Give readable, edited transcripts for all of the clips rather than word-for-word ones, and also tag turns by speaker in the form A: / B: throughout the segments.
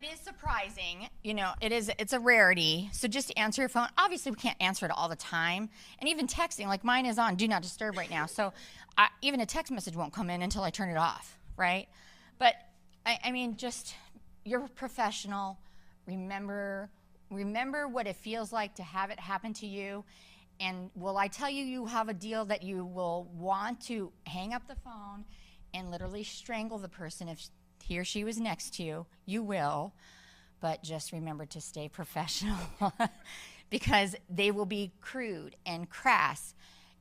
A: It is surprising, it's a rarity. So just answer your phone. Obviously, we can't answer it all the time. And even texting, like mine is on do not disturb right now. So even a text message won't come in until I turn it off, right? But I mean, just you're professional. Remember, remember what it feels like to have it happen to you. And will I tell you, you have a deal that you will want to hang up the phone and literally strangle the person if he or she was next to you. You will, but just remember to stay professional because they will be crude and crass.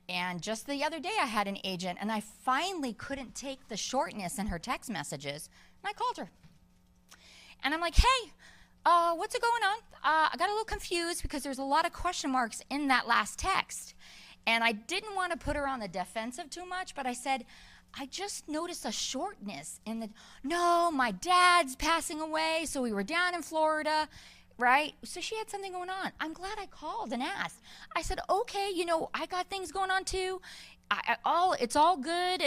A: And just the other day, I had an agent, and I finally couldn't take the shortness in her text messages, and I called her. And I'm like, hey, what's going on? I got a little confused because there's a lot of question marks in that last text. And I didn't want to put her on the defensive too much, but I said, I just noticed a shortness in the, no, my dad's passing away, so we were down in Florida, right? So she had something going on. I'm glad I called and asked. I said, okay, I got things going on too. It's all good,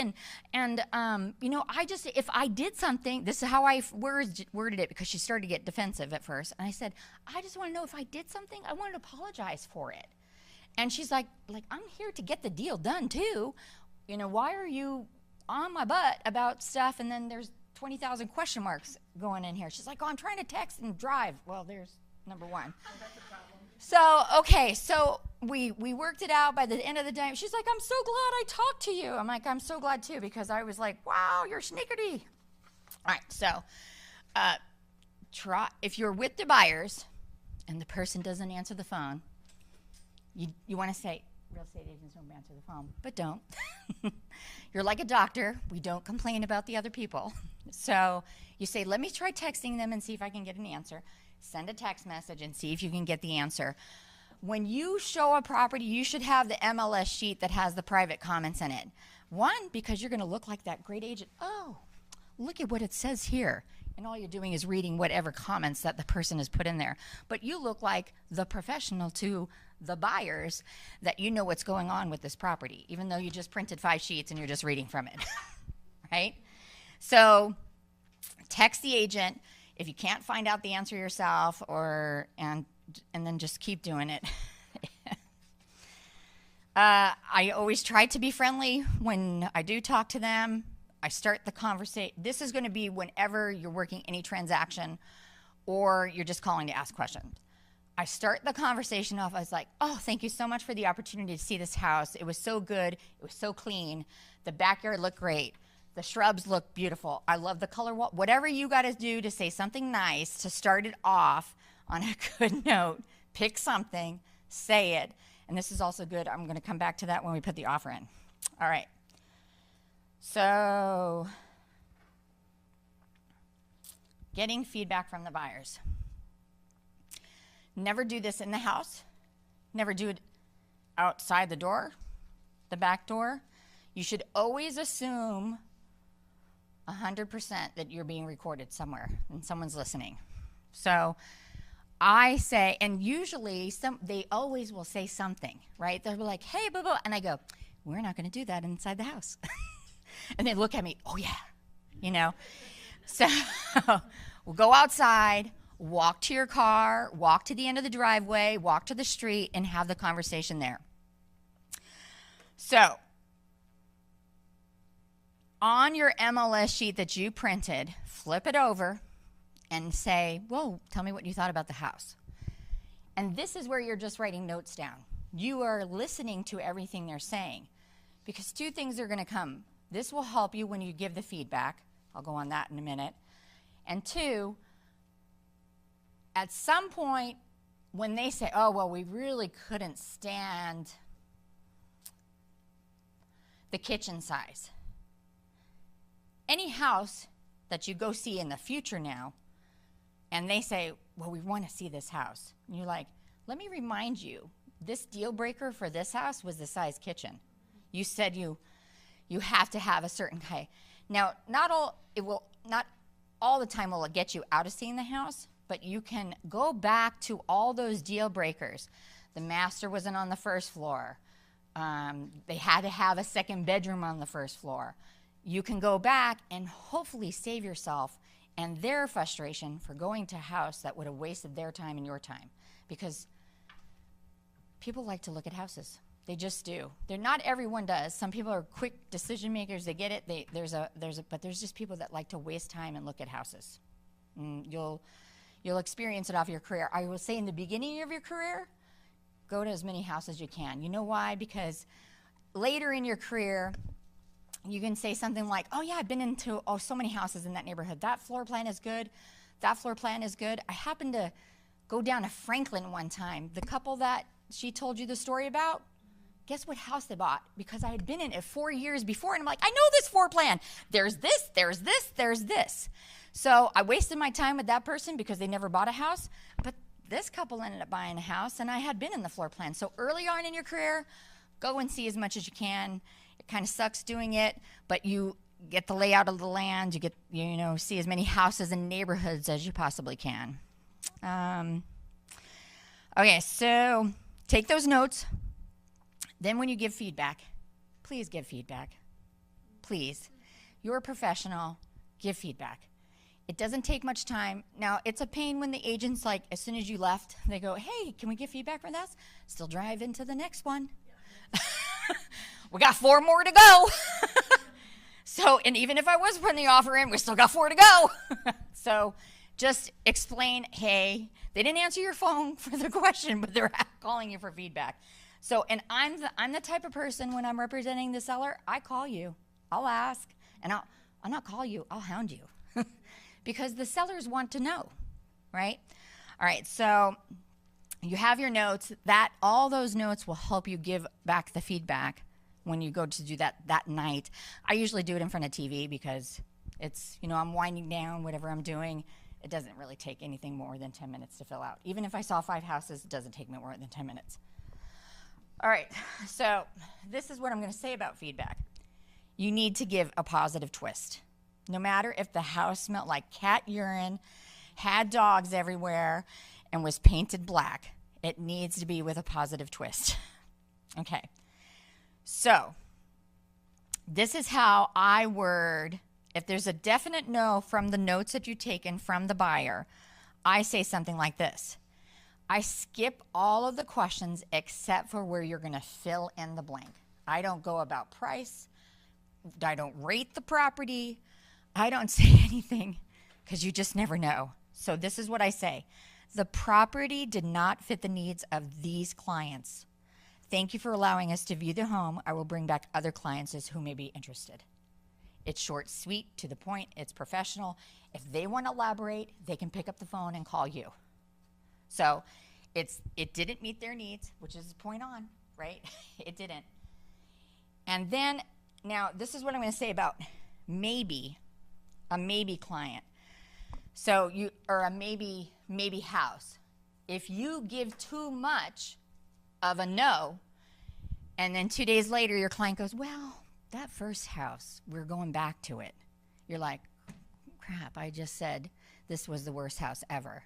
A: and I just, if I did something, this is how I worded it because she started to get defensive at first, and I said, I just want to know if I did something, I want to apologize for it. And she's like, I'm here to get the deal done too. Why are you on my butt about stuff? And then there's 20,000 question marks going in here. She's like, oh, I'm trying to text and drive. Well, there's number one. So, okay, so we worked it out by the end of the day. She's like, I'm so glad I talked to you. I'm like, I'm so glad too, because I was like, wow, you're snickerty. All right, so if you're with the buyers and the person doesn't answer the phone, you want to say, real estate agents don't answer the phone, but don't. You're like a doctor. We don't complain about the other people. So you say, let me try texting them and see if I can get an answer. Send a text message and see if you can get the answer. When you show a property, you should have the MLS sheet that has the private comments in it. One, because you're going to look like that great agent. Oh, look at what it says here. And all you're doing is reading whatever comments that the person has put in there. But you look like the professional to the buyers that you know what's going on with this property, even though you just printed 5 sheets and you're just reading from it, right? So text the agent if you can't find out the answer yourself, and then just keep doing it. I always try to be friendly when I do talk to them. I start the conversation. This is going to be whenever you're working any transaction or you're just calling to ask questions. I start the conversation off. I was like, oh, thank you so much for the opportunity to see this house. It was so good. It was so clean. The backyard looked great. The shrubs look beautiful. I love the color wall. Whatever you got to do to say something nice to start it off on a good note, pick something, say it. And this is also good. I'm going to come back to that when we put the offer in. All right. So, getting feedback from the buyers. Never do this in the house. Never do it outside the door, the back door. You should always assume 100% that you're being recorded somewhere and someone's listening. So I say, and usually they always will say something, right? They'll be like, hey, boo boo. And I go, we're not going to do that inside the house. And they look at me, oh yeah, So we'll go outside, walk to your car, walk to the end of the driveway, walk to the street, and have the conversation there. So on your MLS sheet that you printed, flip it over and say, whoa, tell me what you thought about the house. And this is where you're just writing notes down. You are listening to everything they're saying, because 2 things are going to come. This will help you when you give the feedback. I'll go on that in a minute. And 2, at some point when they say, oh, well, we really couldn't stand the kitchen size. Any house that you go see in the future now, and they say, well, we want to see this house. And you're like, let me remind you, this deal breaker for this house was the size kitchen. You said you have to have a certain kind. Now, not all the time will it get you out of seeing the house, but you can go back to all those deal breakers. The master wasn't on the first floor. They had to have a second bedroom on the first floor. You can go back and hopefully save yourself and their frustration for going to a house that would have wasted their time and your time. Because people like to look at houses. They just do. Not everyone does. Some people are quick decision makers. They get it. But there's just people that like to waste time and look at houses. You'll experience it off your career. I will say in the beginning of your career, go to as many houses as you can. You know why? Because later in your career, you can say something like, oh yeah, I've been into so many houses in that neighborhood. That floor plan is good. That floor plan is good. I happened to go down to Franklin one time. The couple that she told you the story about, guess what house they bought? Because I had been in it 4 years before, and I'm like, I know this floor plan. There's this, there's this, there's this. So I wasted my time with that person because they never bought a house, but this couple ended up buying a house, and I had been in the floor plan. So early on in your career, go and see as much as you can. It kind of sucks doing it, but you get the layout of the land. You get, see as many houses and neighborhoods as you possibly can. Okay, so take those notes. Then when you give feedback, please give feedback. Please. You're a professional. Give feedback. It doesn't take much time. Now, it's a pain when the agent's like, as soon as you left, they go, hey, can we get feedback from this? Still drive into the next one. We got 4 more to go. So, and even if I was putting the offer in, we still got 4 to go. So just explain, hey, they didn't answer your phone for the question, but they're calling you for feedback. So, and I'm the type of person when I'm representing the seller, I call you. I'll ask, and I'll not call you, I'll hound you. Because the sellers want to know, right? All right, so you have your notes. All those notes will help you give back the feedback when you go to do that night. I usually do it in front of TV because it's, I'm winding down whatever I'm doing. It doesn't really take anything more than 10 minutes to fill out. Even if I saw 5 houses, it doesn't take me more than 10 minutes. All right, so this is what I'm going to say about feedback. You need to give a positive twist. No matter if the house smelled like cat urine, had dogs everywhere, and was painted black, it needs to be with a positive twist. Okay, so this is how I word, if there's a definite no from the notes that you've taken from the buyer, I say something like this. I skip all of the questions except for where you're going to fill in the blank. I don't go about price. I don't rate the property. I don't say anything because you just never know. So this is what I say. The property did not fit the needs of these clients. Thank you for allowing us to view the home. I will bring back other clients who may be interested. It's short, sweet, to the point. It's professional. If they want to elaborate, they can pick up the phone and call you. So it didn't meet their needs, which is point on, right? It didn't. And then, now this is what I'm going to say about a maybe client. So or a maybe house. If you give too much of a no, and then 2 days later your client goes, well, that first house, we're going back to it. You're like, crap, I just said this was the worst house ever.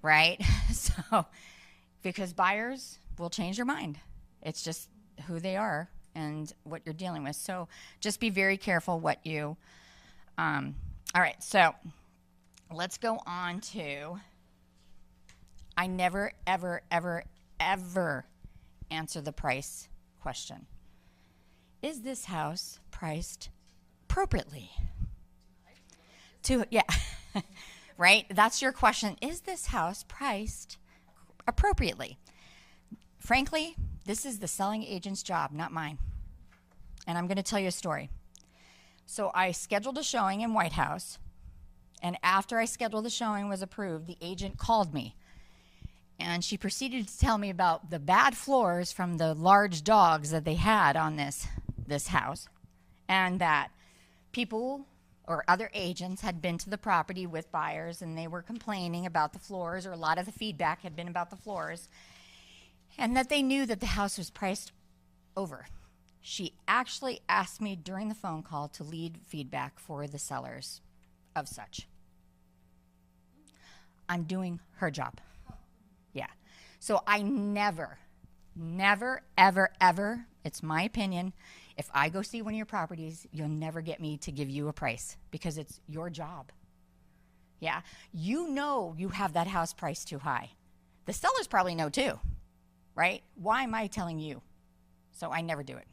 A: Right? So, because buyers will change their mind. It's just who they are and what you're dealing with. So just be very careful what you, all right, so let's go on to, I never, ever, ever, ever answer the price question. Is this house priced appropriately? Yeah. Right? That's your question. Is this house priced appropriately? Frankly, this is the selling agent's job, not mine. And I'm going to tell you a story. So I scheduled a showing in White House, and after I scheduled the showing was approved, the agent called me. And she proceeded to tell me about the bad floors from the large dogs that they had on this house, and that people or other agents had been to the property with buyers and they were complaining about the floors, or a lot of the feedback had been about the floors, and that they knew that the house was priced over. She actually asked me during the phone call to lead feedback for the sellers of such. I'm doing her job. Yeah. So I never, ever, ever, it's my opinion, if I go see one of your properties, you'll never get me to give you a price because it's your job. Yeah. You know you have that house priced too high. The sellers probably know too, right? Why am I telling you? So I never do it.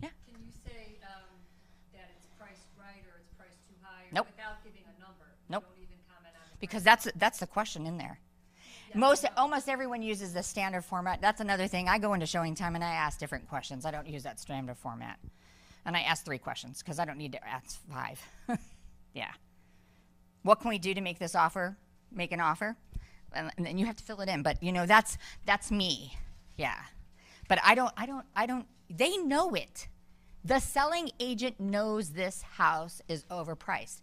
A: Yeah.
B: Can you say that it's priced right or it's priced too high or
A: Nope.
B: without giving a number?
A: Nope.
B: You don't even comment on the
A: Because
B: price?
A: that's the question in there.
B: Yeah,
A: Almost everyone uses the standard format. That's another thing. I go into showing time and I ask different questions. I don't use that standard format. And I ask 3 questions because I don't need to ask 5. Yeah. What can we do to make this offer? Make an offer? And then you have to fill it in. But that's me. Yeah. But I don't, they know it. The selling agent knows this house is overpriced,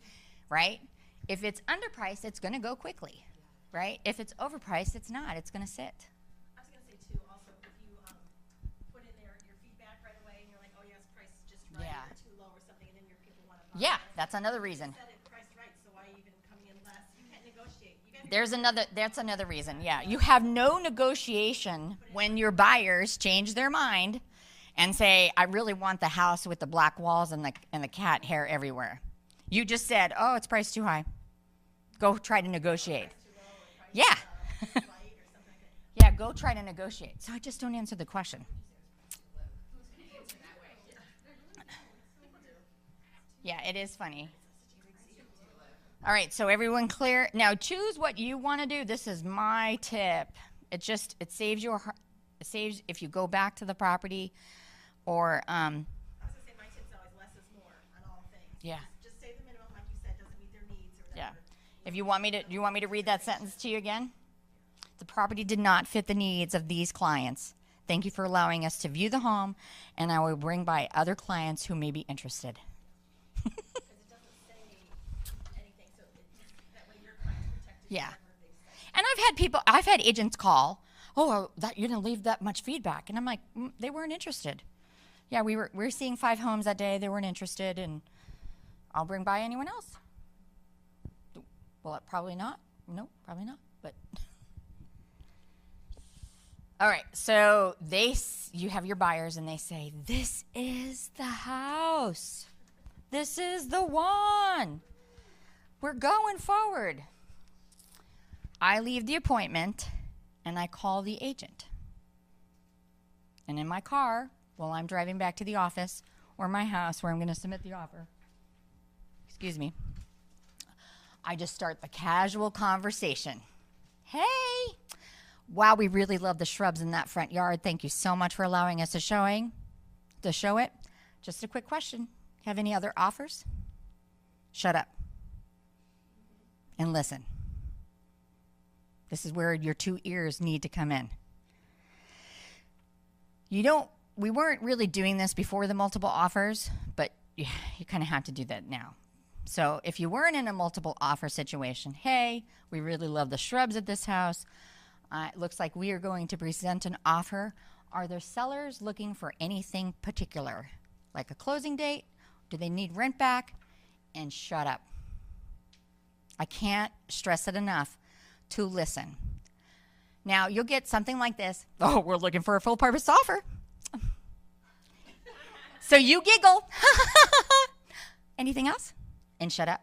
A: right? If it's underpriced, it's going to go quickly, right? If it's overpriced, it's not. It's going to sit.
C: I was going to say too, also, if you put in there your feedback right away and you're like, oh yes, price is just right
A: Yeah.
C: or too low or something, and then your people want to buy
A: Yeah,
C: it.
A: that's another reason.
C: You said it priced right, so why even coming in less? You can't negotiate. You gotta
A: That's another reason. Yeah. You have no negotiation when your buyers change their mind and say, I really want the house with the black walls and the cat hair everywhere. You just said, oh, it's priced too high. Go try to negotiate. Yeah.
C: light or something like that.
A: Yeah, go try to negotiate. So I just don't answer the question. Yeah, it is funny. All right, so everyone clear? Now choose what you want to do. This is my tip. It saves if you go back to the property or
C: I was going to say my tip's always less is more on all things.
A: Yeah.
C: Just say the minimum, like you said, doesn't meet their needs or
A: yeah.
C: whatever.
A: If you want me to read that sentence to you again? The property did not fit the needs of these clients. Thank you for allowing us to view the home, and I will bring by other clients who may be interested.
C: Because it doesn't say anything, so that way your client's protected.
A: Yeah.
C: whatever they say.
A: And I've had agents call, oh, that you didn't leave that much feedback. And I'm like, they weren't interested. Yeah, we were seeing 5 homes that day. They weren't interested, and I'll bring by anyone else. Well, probably not. No, probably not. But all right. So you have your buyers, and they say, "This is the house. This is the one. We're going forward." I leave the appointment, and I call the agent. And in my car, while I'm driving back to the office or my house where I'm going to submit the offer, excuse me, I just start the casual conversation. Hey, wow, we really love the shrubs in that front yard. Thank you so much for allowing us to show it. Just a quick question. Have any other offers? Shut up and listen. This is where your 2 ears need to come in. We weren't really doing this before the multiple offers, but you kind of have to do that now. So if you weren't in a multiple offer situation, hey, we really love the shrubs at this house. It looks like we are going to present an offer. Are there sellers looking for anything particular, like a closing date? Do they need rent back? And shut up. I can't stress it enough to listen. Now, you'll get something like this. Oh, we're looking for a full purpose offer. So you giggle. Anything else? And shut up.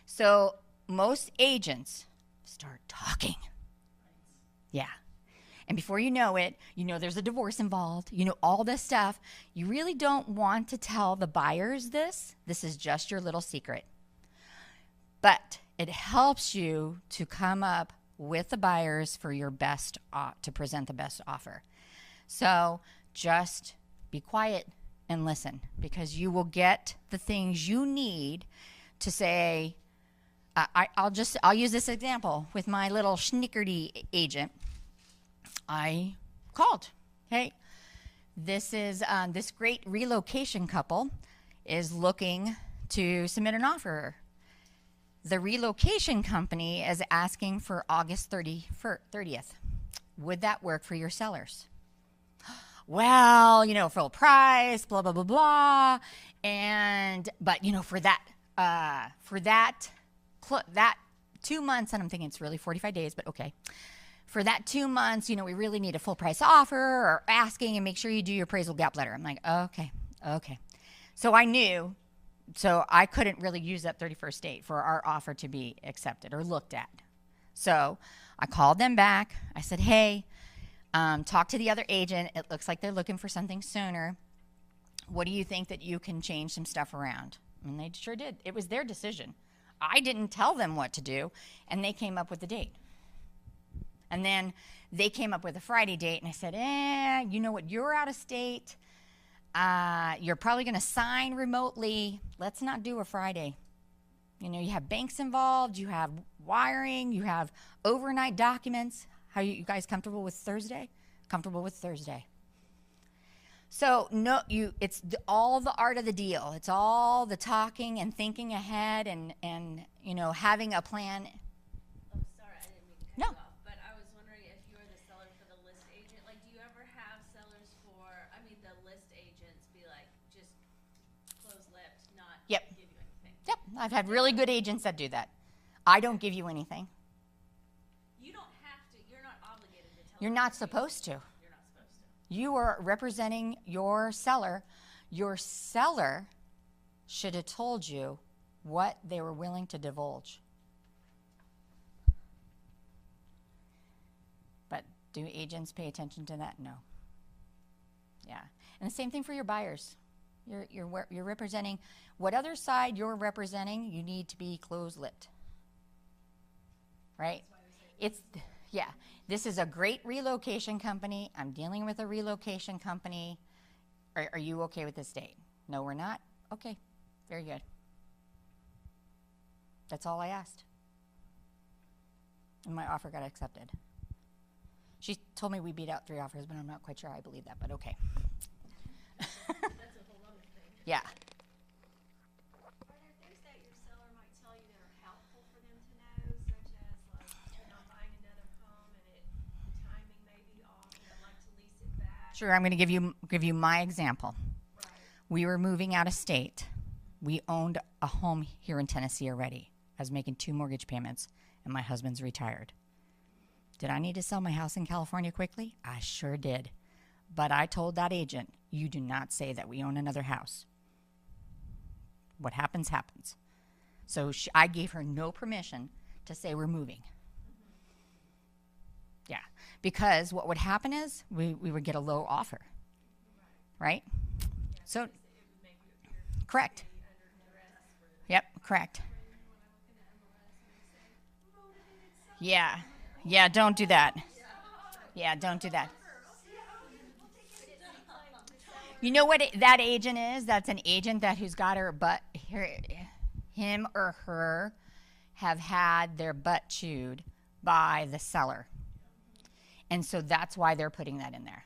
A: So most agents start talking. Yeah. And before you know it, there's a divorce involved. All this stuff. You really don't want to tell the buyers this. This is just your little secret. But it helps you to come up with the buyers for your best, to present the best offer. So just be quiet and listen, because you will get the things you need to say. I'll use this example with my little schnickerty agent. I called. Hey, this is this great relocation couple is looking to submit an offer. The relocation company is asking for August 30th. Would that work for your sellers? Well, full price, blah, blah, blah, blah. But for that 2 months, and I'm thinking it's really 45 days, but okay. For that 2 months, we really need a full price offer or asking, and make sure you do your appraisal gap letter. I'm like, okay. So I knew So I couldn't really use that 31st date for our offer to be accepted or looked at. So I called them back. I said, hey, talk to the other agent. It looks like they're looking for something sooner. What do you think that you can change some stuff around? And they sure did. It was their decision. I didn't tell them what to do, and they came up with the date. And then they came up with a Friday date, and I said, you know what, you're out of state. You're probably going to sign remotely. Let's not do a Friday. You know, you have banks involved, you have wiring, you have overnight documents. How you guys comfortable with Thursday? Comfortable with Thursday. So no, it's all the art of the deal. It's all the talking and thinking ahead and you know, having a plan.
D: Oh, sorry, I didn't mean to cut
A: No.
D: you off, but I was wondering if you're the seller for the list agent. Like, do you ever have sellers the list agents be like, just close-lipped, not
A: Yep.
D: give you anything?
A: Yep, I've had really good agents that do that. I don't give you anything.
D: You don't have to, you're not obligated to tell
A: You're
D: them
A: not
D: what
A: supposed to.
D: you're not supposed to.
A: You are representing your seller. Your seller should have told you what they were willing to divulge. But do agents pay attention to that? No. Yeah. And the same thing for your buyers. You're representing what other side you're representing, you need to be close-lipped. Right? Yeah. This is a great relocation company. I'm dealing with a relocation company. Are you okay with this date? No, we're not? Okay. Very good. That's all I asked. And my offer got accepted. She told me we beat out 3 offers, but I'm not quite sure I believe that, but okay.
C: That's a whole other thing.
A: Yeah.
C: Are there things that your seller might tell you that are helpful for them to know, such as like you're not buying another home and the timing may be off and I'd like to lease it back?
A: Sure, I'm going to give you my example.
C: Right.
A: We were moving out of state. We owned a home here in Tennessee already. I was making 2 mortgage payments, and my husband's retired. Did I need to sell my house in California quickly? I sure did. But I told that agent, you do not say that we own another house. What happens, happens. So I gave her no permission to say we're moving. Yeah, because what would happen is we would get a low offer, right? So, correct. Yep, correct. Yeah, don't do that. Yeah, don't do that. You know what that agent is? That's an agent who's got him or her have had their butt chewed by the seller. And so that's why they're putting that in there.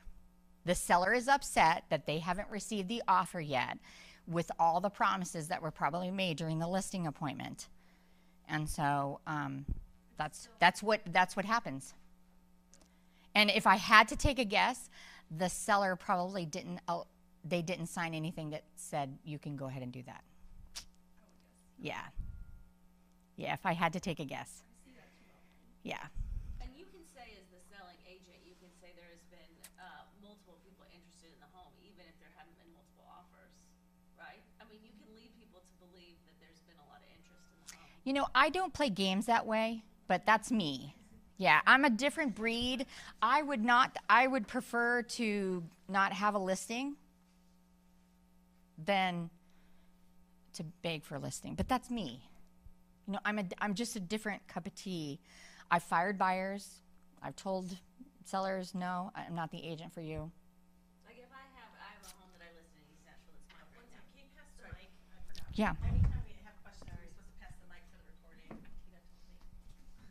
A: The seller is upset that they haven't received the offer yet with all the promises that were probably made during the listing appointment. And so that's what happens. And if I had to take a guess, the seller probably didn't sign anything that said you can go ahead and do that. Yeah, if I had to take a guess. Yeah.
D: And you can say, as the selling agent, you can say there has been multiple people interested in the home, even if there haven't been multiple offers, right? I mean, you can lead people to believe that there's been a lot of interest in the home.
A: You know, I don't play games that way, but that's me. Yeah, I'm a different breed. I would prefer to not have a listing than to beg for a listing, but that's me. You know, I'm just a different cup of tea. I've fired buyers. I've told sellers, no, I'm not the agent for you.
D: Like, if I have a home that I listed in East Nashville that's marked right now.
C: Can you pass the mic? I forgot.
A: Yeah.
C: Anytime we have questions, we're supposed to pass the mic for the recording. Tina told me.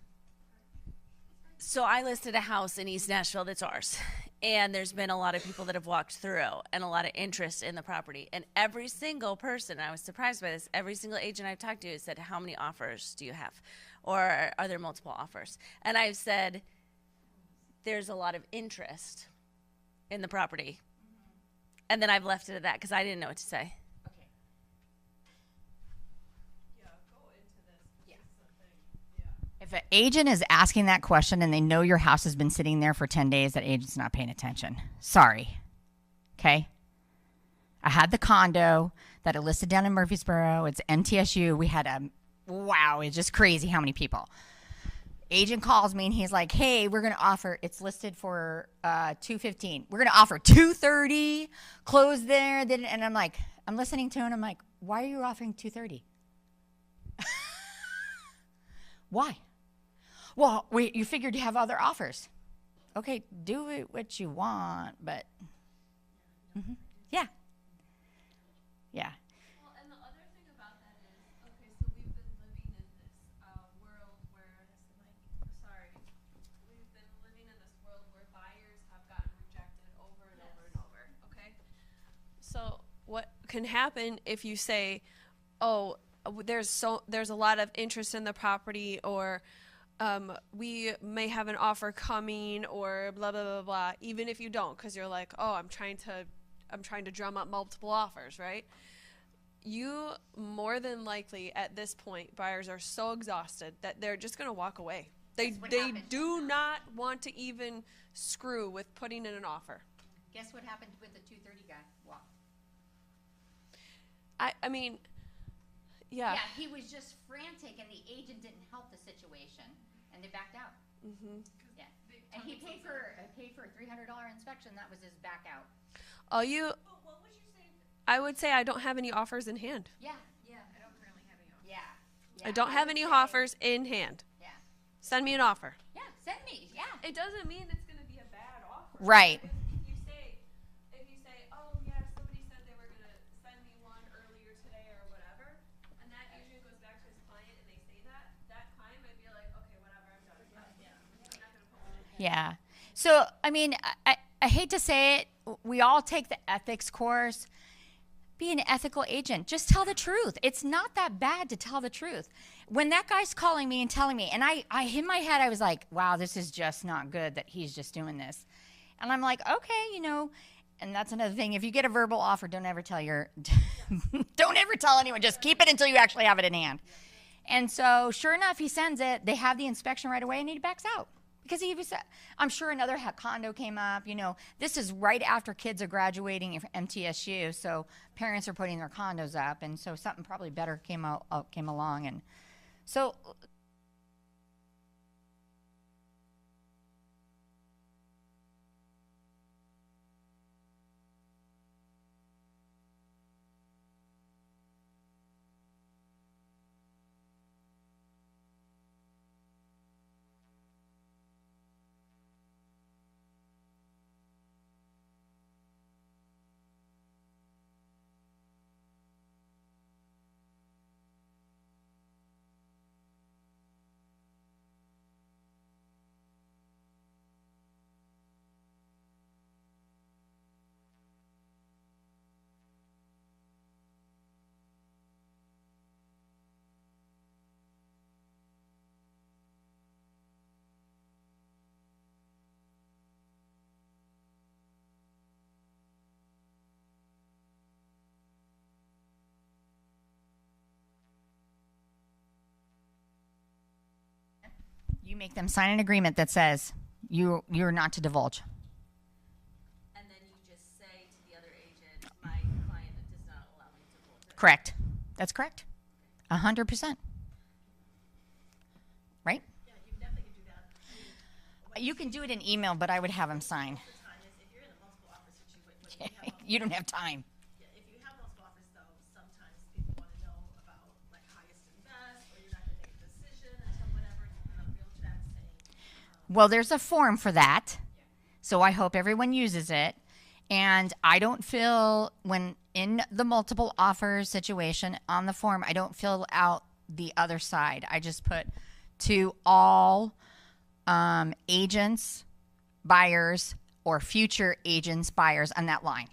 D: So I listed a house in East Nashville that's ours. And there's been a lot of people that have walked through and a lot of interest in the property. And every single person, I was surprised by this, every single agent I've talked to has said, how many offers do you have? Or are there multiple offers? And I've said, there's a lot of interest in the property. And then I've left it at that because I didn't know what to say.
C: Yeah, go into this. Yeah.
A: If an agent is asking that question and they know your house has been sitting there for 10 days, that agent's not paying attention. Sorry. Okay? I had the condo. that are listed down in Murfreesboro. It's MTSU. We had wow, it's just crazy how many people. Agent calls me and he's like, hey, we're going to offer, it's listed for $215. We're going to offer $230, close there. And I'm like, I'm listening to him. I'm like, why are you offering $230? Why? Well, you figured you have other offers. Okay, do it what you want, but yeah. Yeah.
C: Well, and the other thing about that is, okay, so we've been living in this world where, we've been living in this world where buyers have gotten rejected over and over and over, okay? So what can happen if you say, oh, there's a lot of interest in the property, or we may have an offer coming, or blah blah blah blah, even if you don't, because you're like, oh, I'm trying to drum up multiple offers, right? You more than likely at this point, buyers are so exhausted that they're just going to walk away. They do not want to even screw with putting in an offer.
A: Guess what happened with the 230 guy? Walk.
C: I mean, yeah.
A: Yeah, he was just frantic, and the agent didn't help the situation, and they backed out.
C: Mm-hmm.
A: Yeah, and he paid for a $300 inspection. That was his back out.
C: What would you say? I would say I don't have any offers in hand.
A: Yeah,
B: Yeah, I don't currently have any offers.
A: yeah.
C: I don't have any offers in hand.
A: Yeah,
C: Send me an offer.
A: yeah. Send me. Yeah.
C: It doesn't mean it's going to be a bad offer.
A: Right.
C: If you say, oh yeah, somebody said they were going to send me one earlier today or whatever, and that agent goes back to his client and they say that client might be like, okay, whatever, I'm done. Yeah. I'm not going to post it.
A: Yeah. So, I mean, I hate to say it, we all take the ethics course. Be an ethical agent. Just tell the truth. It's not that bad to tell the truth. When that guy's calling me and telling me, and I in my head, I was like, wow, this is just not good that he's just doing this. And I'm like, okay, and that's another thing. If you get a verbal offer, don't ever tell don't ever tell anyone. Just keep it until you actually have it in hand. And so sure enough, he sends it. They have the inspection right away, and he backs out. Because I'm sure another condo came up. This is right after kids are graduating from MTSU, so parents are putting their condos up, and so something probably better came along, and so. You make them sign an agreement that says you're not to divulge.
D: And then you just say to the other agent, my client does not allow me to hold it.
A: Correct. That's correct. 100%. Right?
E: Yeah, you definitely can do that.
A: You can do it in email, but I would have them sign.
E: The time is if you're in a multiple offer situation,
A: You don't have time.
E: if you have multiple offers though, sometimes people want to know about like highest and best, or you're not going to make a decision until whatever. You put on Realtrack saying,
A: Well, there's a form for that. So I hope everyone uses it. And I don't fill, when in the multiple offers situation on the form, I don't fill out the other side. I just put to all agents, buyers, or future agents, buyers on that line,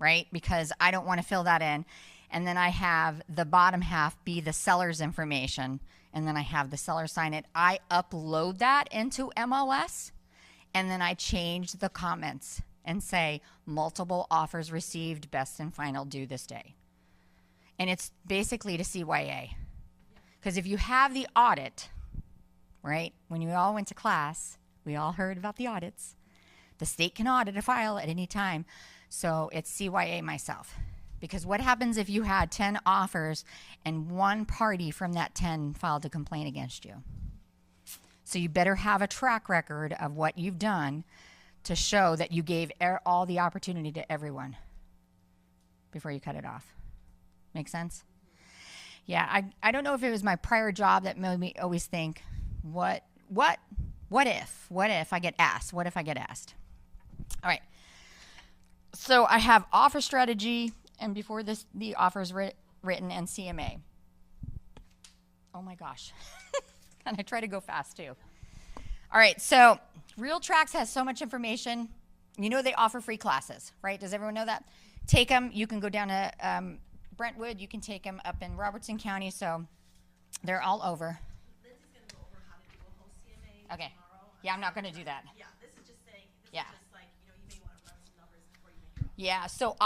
A: right? Because I don't want to fill that in. And then I have the bottom half be the seller's information. And then I have the seller sign it. I upload that into MLS. And then I change the comments and say multiple offers received, best and final due this day. And it's basically to CYA. Because if you have the audit, right, when you all went to class, we all heard about the audits. The state can audit a file at any time. So it's CYA myself. Because what happens if you had 10 offers and one party from that 10 filed a complaint against you? So you better have a track record of what you've done to show that you gave all the opportunity to everyone before you cut it off. Make sense? Yeah, I don't know if it was my prior job that made me always think, what if I get asked? What if I get asked? All right. So I have offer strategy, and before this, the offer is written, and CMA. Oh my gosh. And I try to go fast too. All right, so RealTracs has so much information. You know they offer free classes, right? Does everyone know that? Take them. You can go down to Brentwood. You can take them up in Robertson County. So they're all over.
E: Lindsay's gonna go over how to do a whole CMA
A: Okay.
E: tomorrow.
A: Yeah, I'm not going to do that.
E: Yeah, this is just saying,
A: Yeah.
E: is just like, you may want to run some numbers before you make your
A: Yeah, so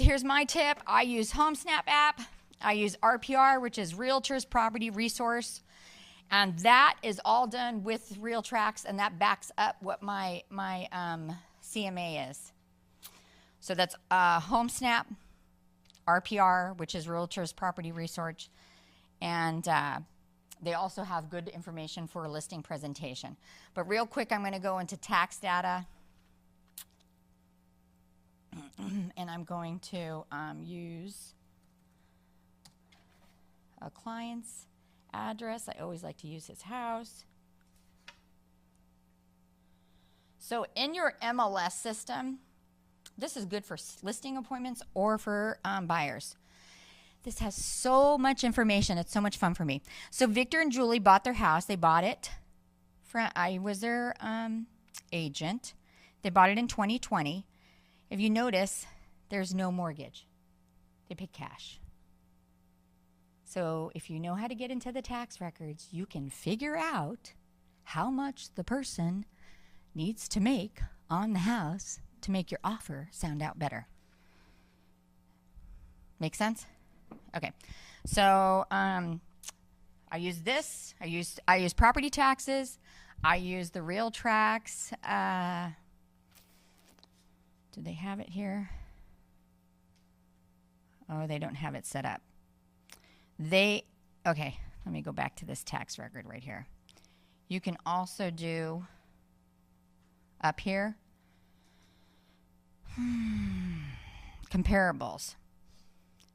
A: here's my tip. I use HomeSnap app. I use RPR, which is Realtors Property Resource. And that is all done with RealTracs, and that backs up what my CMA is. So that's HomeSnap, RPR, which is Realtors Property Resource, and they also have good information for a listing presentation. But real quick, I'm going to go into tax data, and I'm going to use a client's address. I always like to use his house. So in your MLS system, this is good for listing appointments or for buyers. This has so much information. It's so much fun for me. So Victor and Julie bought their house. They bought it. I was their agent. They bought it in 2020. If you notice, there's no mortgage. They paid cash. So if you know how to get into the tax records, you can figure out how much the person needs to make on the house to make your offer sound out better. Make sense? Okay. So I use this. I use property taxes. I use the RealTracs. Do they have it here? Oh, they don't have it set up. Okay, let me go back to this tax record right here. You can also do up here, comparables.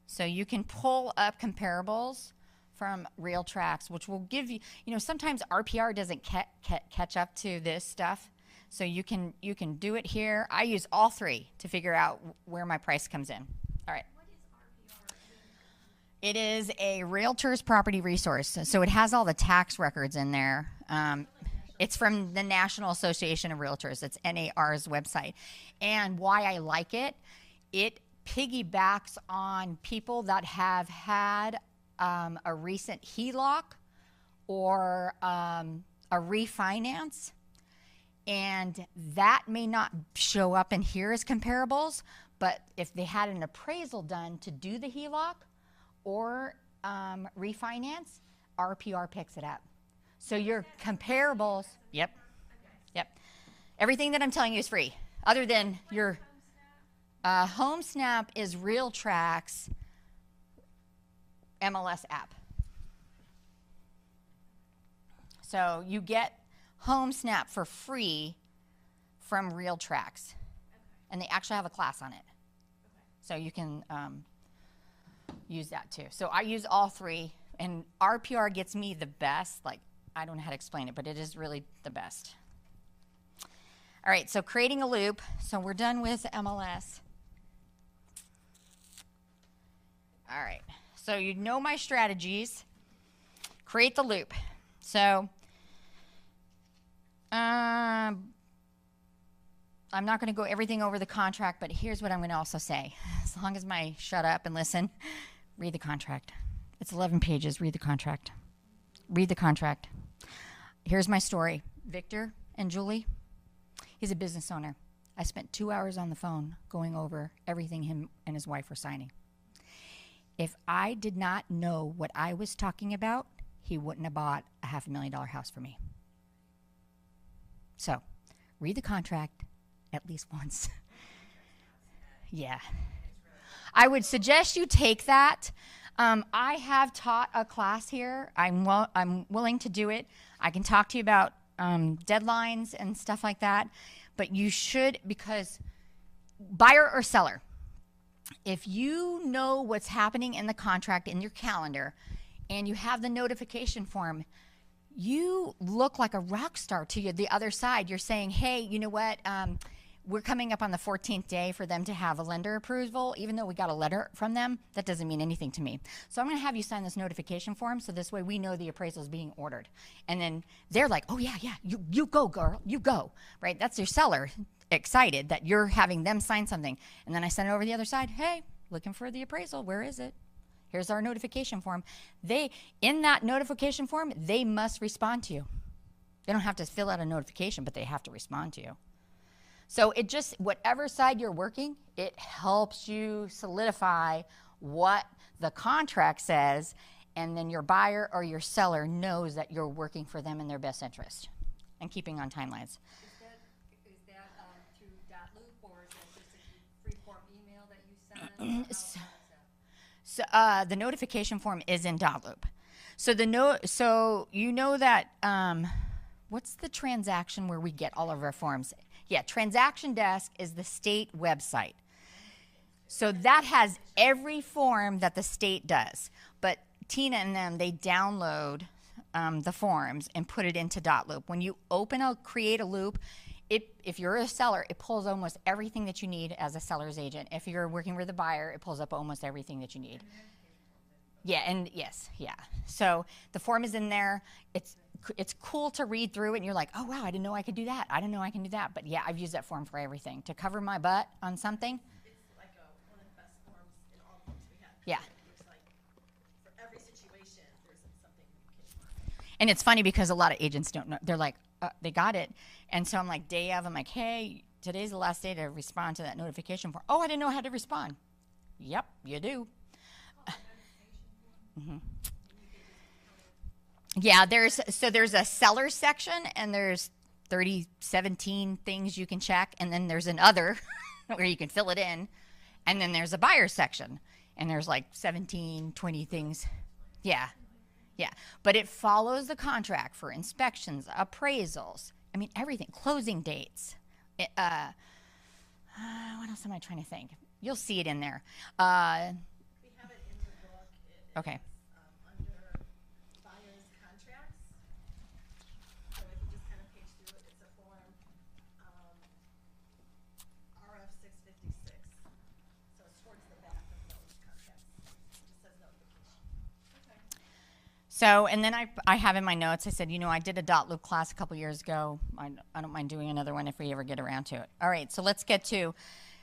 A: So you can pull up comparables from RealTracs, which will give you, sometimes RPR doesn't catch up to this stuff. So you can do it here. I use all three to figure out where my price comes in. All right. It is a Realtors Property Resource. So it has all the tax records in there. It's from the National Association of Realtors. It's NAR's website. And why I like it, it piggybacks on people that have had a recent HELOC or a refinance. And that may not show up in here as comparables, but if they had an appraisal done to do the HELOC or refinance, RPR picks it up. So your comparables, yep. Everything that I'm telling you is free, other than your HomeSnap is RealTracs MLS app. So you get HomeSnap for free from RealTracs, and they actually have a class on it. So you can use that too. So I use all three, and RPR gets me the best. Like, I don't know how to explain it, but it is really the best. All right, so creating a loop. So we're done with MLS. All right, so you know my strategies. Create the loop. So I'm not going to go everything over the contract, but here's what I'm going to also say. As long as my shut up and listen, read the contract. It's 11 pages. Read the contract. Read the contract. Here's my story. Victor and Julie, he's a business owner. I spent 2 hours on the phone going over everything him and his wife were signing. If I did not know what I was talking about, he wouldn't have bought a $500,000 house for me. So, read the contract at least once. Yeah. I would suggest you take that. I have taught a class here. I'm willing to do it. I can talk to you about deadlines and stuff like that. But you should, because buyer or seller, if you know what's happening in the contract in your calendar and you have the notification form, you look like a rock star to the other side. You're saying, hey, you know what? We're coming up on the 14th day for them to have a lender approval. Even though we got a letter from them, that doesn't mean anything to me. So I'm going to have you sign this notification form so this way we know the appraisal is being ordered. And then they're like, oh, yeah, you go, girl, you go, right? That's your seller excited that you're having them sign something. And then I send it over the other side. Hey, looking for the appraisal. Where is it? Here's our notification form. In that notification form, they must respond to you. They don't have to fill out a notification, but they have to respond to you. So it just, whatever side you're working, it helps you solidify what the contract says, and then your buyer or your seller knows that you're working for them in their best interest and keeping on timelines.
B: Is that through .loop, or is that just a free form email that you send?
A: So the notification form is in .loop. So you know that what's the transaction where we get all of our forms? Yeah, Transaction Desk is the state website. So that has every form that the state does. But Tina and them, they download the forms and put it into .loop. When you create a loop, if you're a seller, it pulls almost everything that you need as a seller's agent. If you're working with a buyer, it pulls up almost everything that you need. Yeah, and yes, yeah. So the form is in there. It's cool to read through it, and you're like, oh, wow, I didn't know I could do that. I didn't know I can do that. But, yeah, I've used that form for everything. To cover my butt on something.
E: It's like one of the best forms in all the forms we have.
A: Yeah.
E: There's like, for every situation, there's something you can find.
A: And it's funny because a lot of agents don't know. They're like, they got it. And so I'm like, day of, I'm like, hey, today's the last day to respond to that notification form. Oh, I didn't know how to respond. Yep, you do. Yeah, there's a seller section, and there's 17 things you can check, and then there's an other where you can fill it in, and then there's a buyer section, and there's like 17, 20 things. Yeah. But it follows the contract for inspections, appraisals, I mean, everything, closing dates. What else am I trying to think? You'll see it in there.
E: We have it in the book.
A: Okay.
E: Under buyer's contracts. So if you just kind of page through it, it's a form RF 656. So it's towards the back of those contracts. It just says notification. Okay.
A: So, and then I have in my notes, I said, I did a .loop class a couple years ago. I don't mind doing another one if we ever get around to it. All right, so let's get to,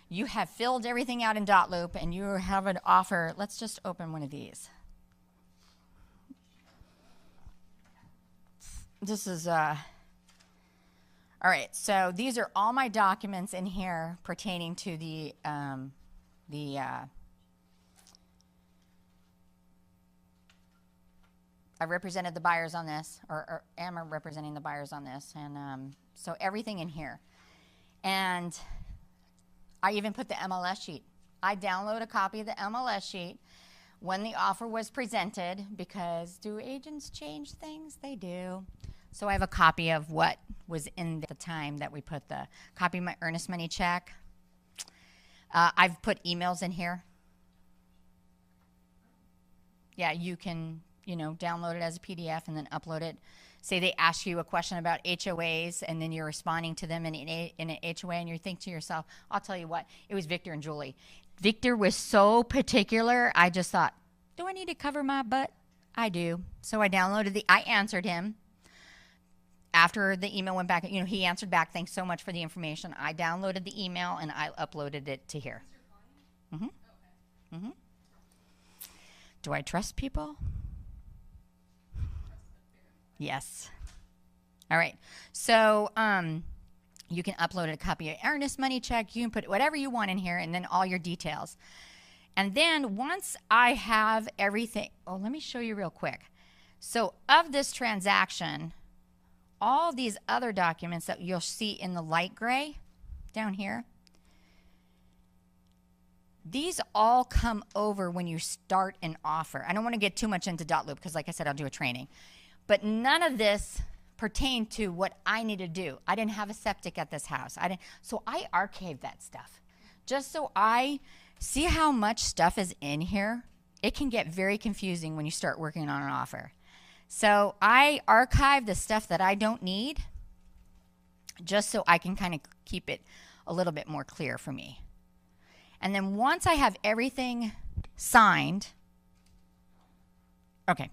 A: you have filled everything out in .loop, and you have an offer. Let's just open one of these. This is, all right, so these are all my documents in here pertaining to the I represented the buyers on this, or am representing the buyers on this, and so everything in here. And I even put the MLS sheet. I download a copy of the MLS sheet when the offer was presented, because do agents change things? They do. So I have a copy of what was in the time that we put the copy of my earnest money check. I've put emails in here. Yeah, you can download it as a PDF and then upload it. Say they ask you a question about HOAs, and then you're responding to them in an HOA, and you think to yourself, I'll tell you what, it was Victor and Julie. Victor was so particular, I just thought, do I need to cover my butt? I do. So I answered him. After the email went back, he answered back, thanks so much for the information. I downloaded the email, and I uploaded it to here. Do I trust people? Yes. All right. So you can upload a copy of earnest money check. You can put whatever you want in here, and then all your details. And then once I have everything, let me show you real quick. So of this transaction, all these other documents that you'll see in the light gray down here, These all come over when you start an offer. I don't want to get too much into .loop because, like I said, I'll do a training. But none of this pertained to what I need to do. I didn't have a septic at this house. So I archived that stuff. Just so I see how much stuff is in here. It can get very confusing when you start working on an offer. So I archive the stuff that I don't need just so I can kind of keep it a little bit more clear for me. And then once I have everything signed, okay,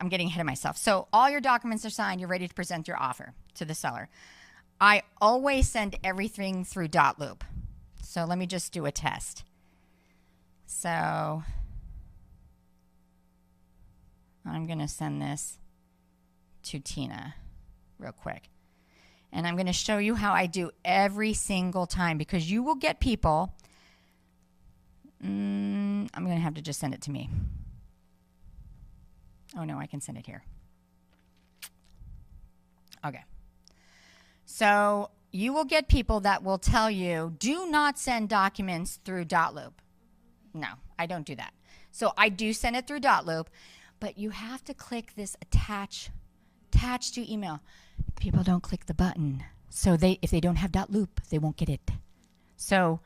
A: I'm getting ahead of myself. So all your documents are signed. You're ready to present your offer to the seller. I always send everything through .loop. So let me just do a test. So I'm going to send this to Tina real quick. And I'm going to show you how I do every single time because you will get people. I'm going to have to just send it to me. Oh, no, I can send it here. Okay. So you will get people that will tell you, do not send documents through .loop. No, I don't do that. So I do send it through .loop, but you have to click this attach to email. People don't click the button. So if they don't have .loop, they won't get it. So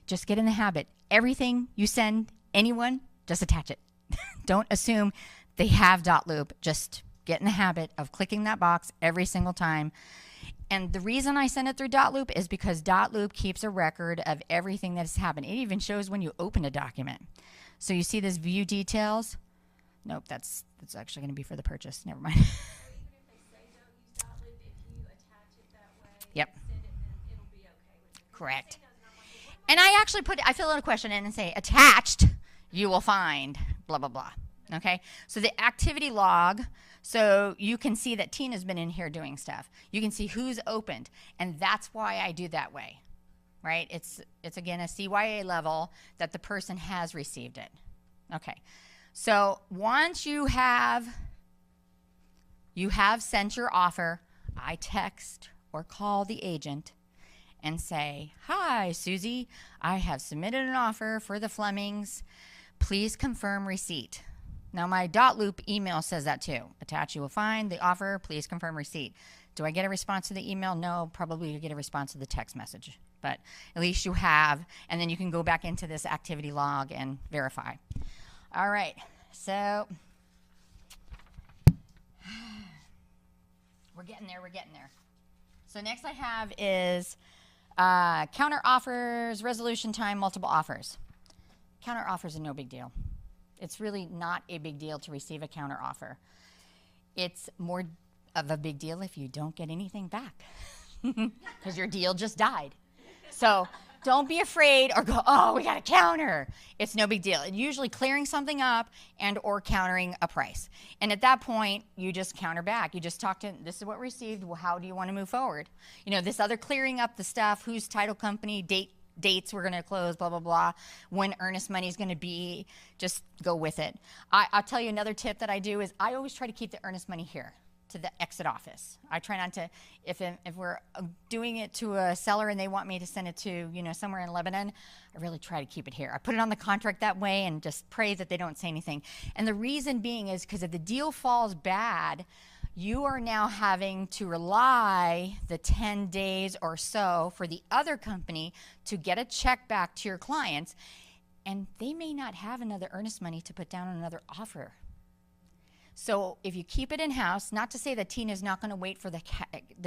A: just get in the habit. Everything you send anyone, just attach it. Don't assume they have .loop. Just get in the habit of clicking that box every single time. And the reason I send it through .loop is because .loop keeps a record of everything that has happened. It even shows when you open a document. So you see this view details? Nope, that's actually going to be for the purchase. Never mind.
C: Even if they say don't use .loop, if you attach it that way,
A: Yep.
C: send it, then it'll be okay with it. 'Cause
A: Correct.
C: they know, and I'm like, well, what
A: And I actually I fill out a question in and say, attached, you will find blah, blah, blah. Okay? So the activity log, so you can see that Tina's been in here doing stuff. You can see who's opened. And that's why I do that way, right? It's again, a CYA level that the person has received it. Okay. So once you have sent your offer, I text or call the agent and say, hi, Susie, I have submitted an offer for the Flemings. Please confirm receipt. Now, my .loop email says that too. Attach, you will find the offer. Please confirm receipt. Do I get a response to the email? No, probably you get a response to the text message. But at least you have, and then you can go back into this activity log and verify. All right, so we're getting there. So next I have is counter offers, resolution time, multiple offers. Counter offers are no big deal. It's really not a big deal to receive a counter offer. It's more of a big deal if you don't get anything back because your deal just died. So don't be afraid or go, oh, we got a counter. It's no big deal. It's usually clearing something up and or countering a price. And at that point, you just counter back. You just talk to, this is what we received. Well, how do you want to move forward? You know, this other clearing up the stuff, whose title company, dates we're going to close, blah, blah, blah, when earnest money is going to be, just go with it. I'll tell you another tip that I do is I always try to keep the earnest money here to the exit office. I try not to, if we're doing it to a seller and they want me to send it to, somewhere in Lebanon, I really try to keep it here. I put it on the contract that way and just pray that they don't say anything. And the reason being is because if the deal falls bad, you are now having to rely the 10 days or so for the other company to get a check back to your clients, and they may not have another earnest money to put down on another offer. So if you keep it in-house, not to say that Tina's not going to wait for the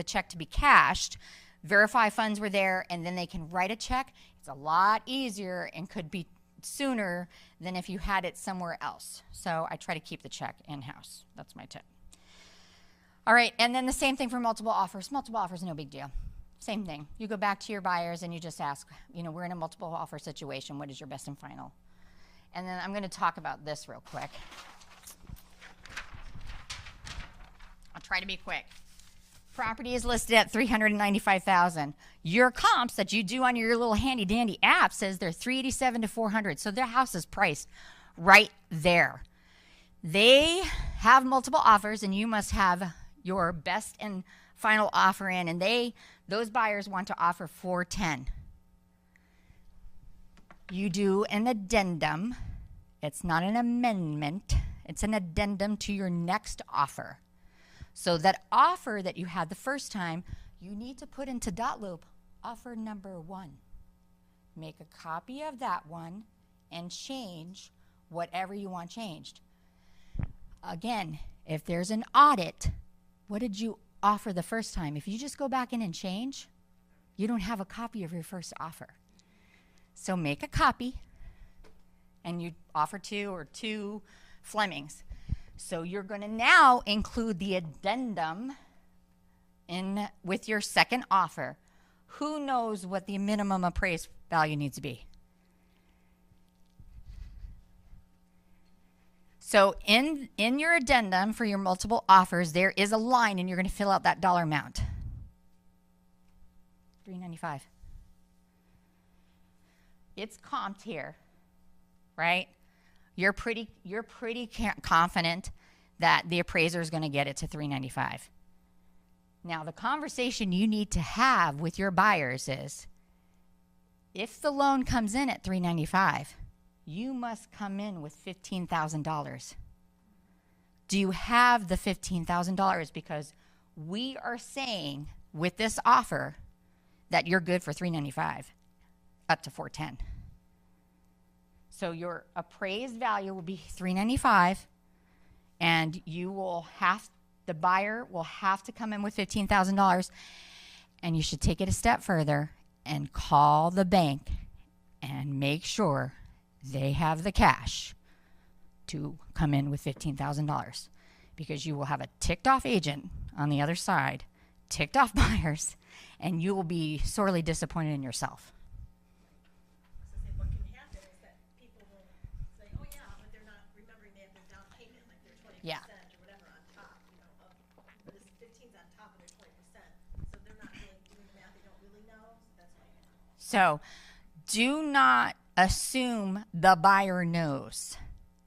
A: check to be cashed, verify funds were there, and then they can write a check, it's a lot easier and could be sooner than if you had it somewhere else. So I try to keep the check in-house. That's my tip. All right, and then the same thing for multiple offers. Multiple offers, no big deal. Same thing. You go back to your buyers and you just ask, we're in a multiple offer situation. What is your best and final? And then I'm going to talk about this real quick. I'll try to be quick. Property is listed at $395,000. Your comps that you do on your little handy dandy app says they're $387,000 to $400,000. So their house is priced right there. They have multiple offers, and you must have your best and final offer in, and those buyers want to offer $410,000. you do an addendum. It's not an amendment. It's an addendum to your next offer. So that offer that you had the first time, you need to put into dotloop offer number 1. Make a copy of that one and change whatever you want changed. Again, if there's an audit, what did you offer the first time? If you just go back in and change, you don't have a copy of your first offer. So make a copy, and you offer 2 or 2 Flemings. So you're going to now include the addendum in with your second offer. Who knows what the minimum appraised value needs to be? So in your addendum for your multiple offers, there is a line, and you're going to fill out that dollar amount. $395. It's comped here, right? You're pretty confident that the appraiser is going to get it to $395. Now, the conversation you need to have with your buyers is, if the loan comes in at $395, you must come in with $15,000. Do you have the $15,000? Because we are saying with this offer that you're good for $395 up to $410. So your appraised value will be $395, and the buyer will have to come in with $15,000, and you should take it a step further and call the bank and make sure they have the cash to come in with $15,000, because you will have a ticked off agent on the other side, ticked off buyers, and you will be sorely disappointed in yourself.
E: So say what can happen is that people will say, oh yeah, but they're not remembering they have their down payment, like their 20%
A: Yeah.
E: or whatever on top, of this 15's on top of their 20%. So they're not really doing the math, they don't really know, so that's why.
A: So do not assume the buyer knows.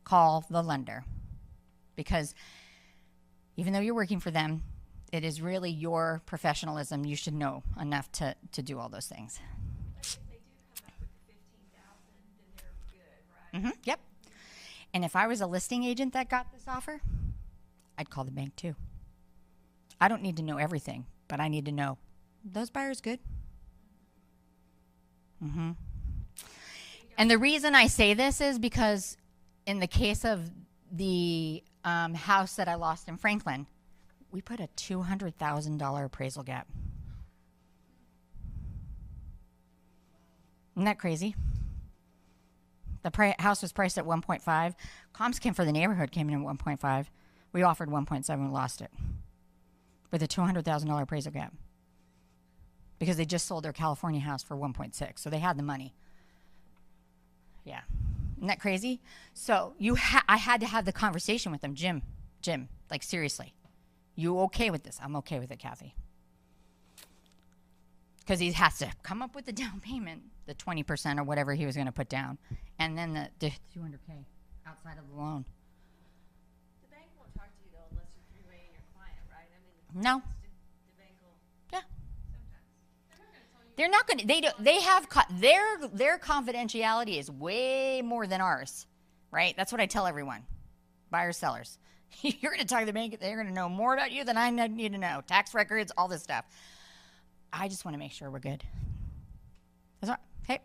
A: Call the lender, because even though you're working for them, it is really your professionalism. You should know enough to do all those things.
C: Like if they do come up with the 15,000, then they're good, right?
A: Yep. And if I was a listing agent that got this offer, I'd call the bank too. I don't need to know everything, but I need to know, those buyers good? And the reason I say this is because in the case of the house that I lost in Franklin, we put a $200,000 appraisal gap. Isn't that crazy? The house was priced at 1.5. Comps came for the neighborhood came in at 1.5. We offered 1.7. We lost it with a $200,000 appraisal gap because they just sold their California house for 1.6. So they had the money. Yeah. Isn't that crazy? So I had to have the conversation with them. Jim, like seriously, you okay with this? I'm okay with it, Kathy. Because he has to come up with the down payment, the 20% or whatever he was going to put down, and then the $200K outside of the loan.
D: The bank won't talk to you though unless you're three-waying your client, right? I mean,
A: No.
D: the bank will.
A: Yeah.
C: Sometimes.
A: They're not going to, they have, their confidentiality is way more than ours, right? That's what I tell everyone, buyers, sellers. You're going to talk to the bank, they're going to know more about you than I need to know. Tax records, all this stuff. I just want to make sure we're good. That's all. Hey,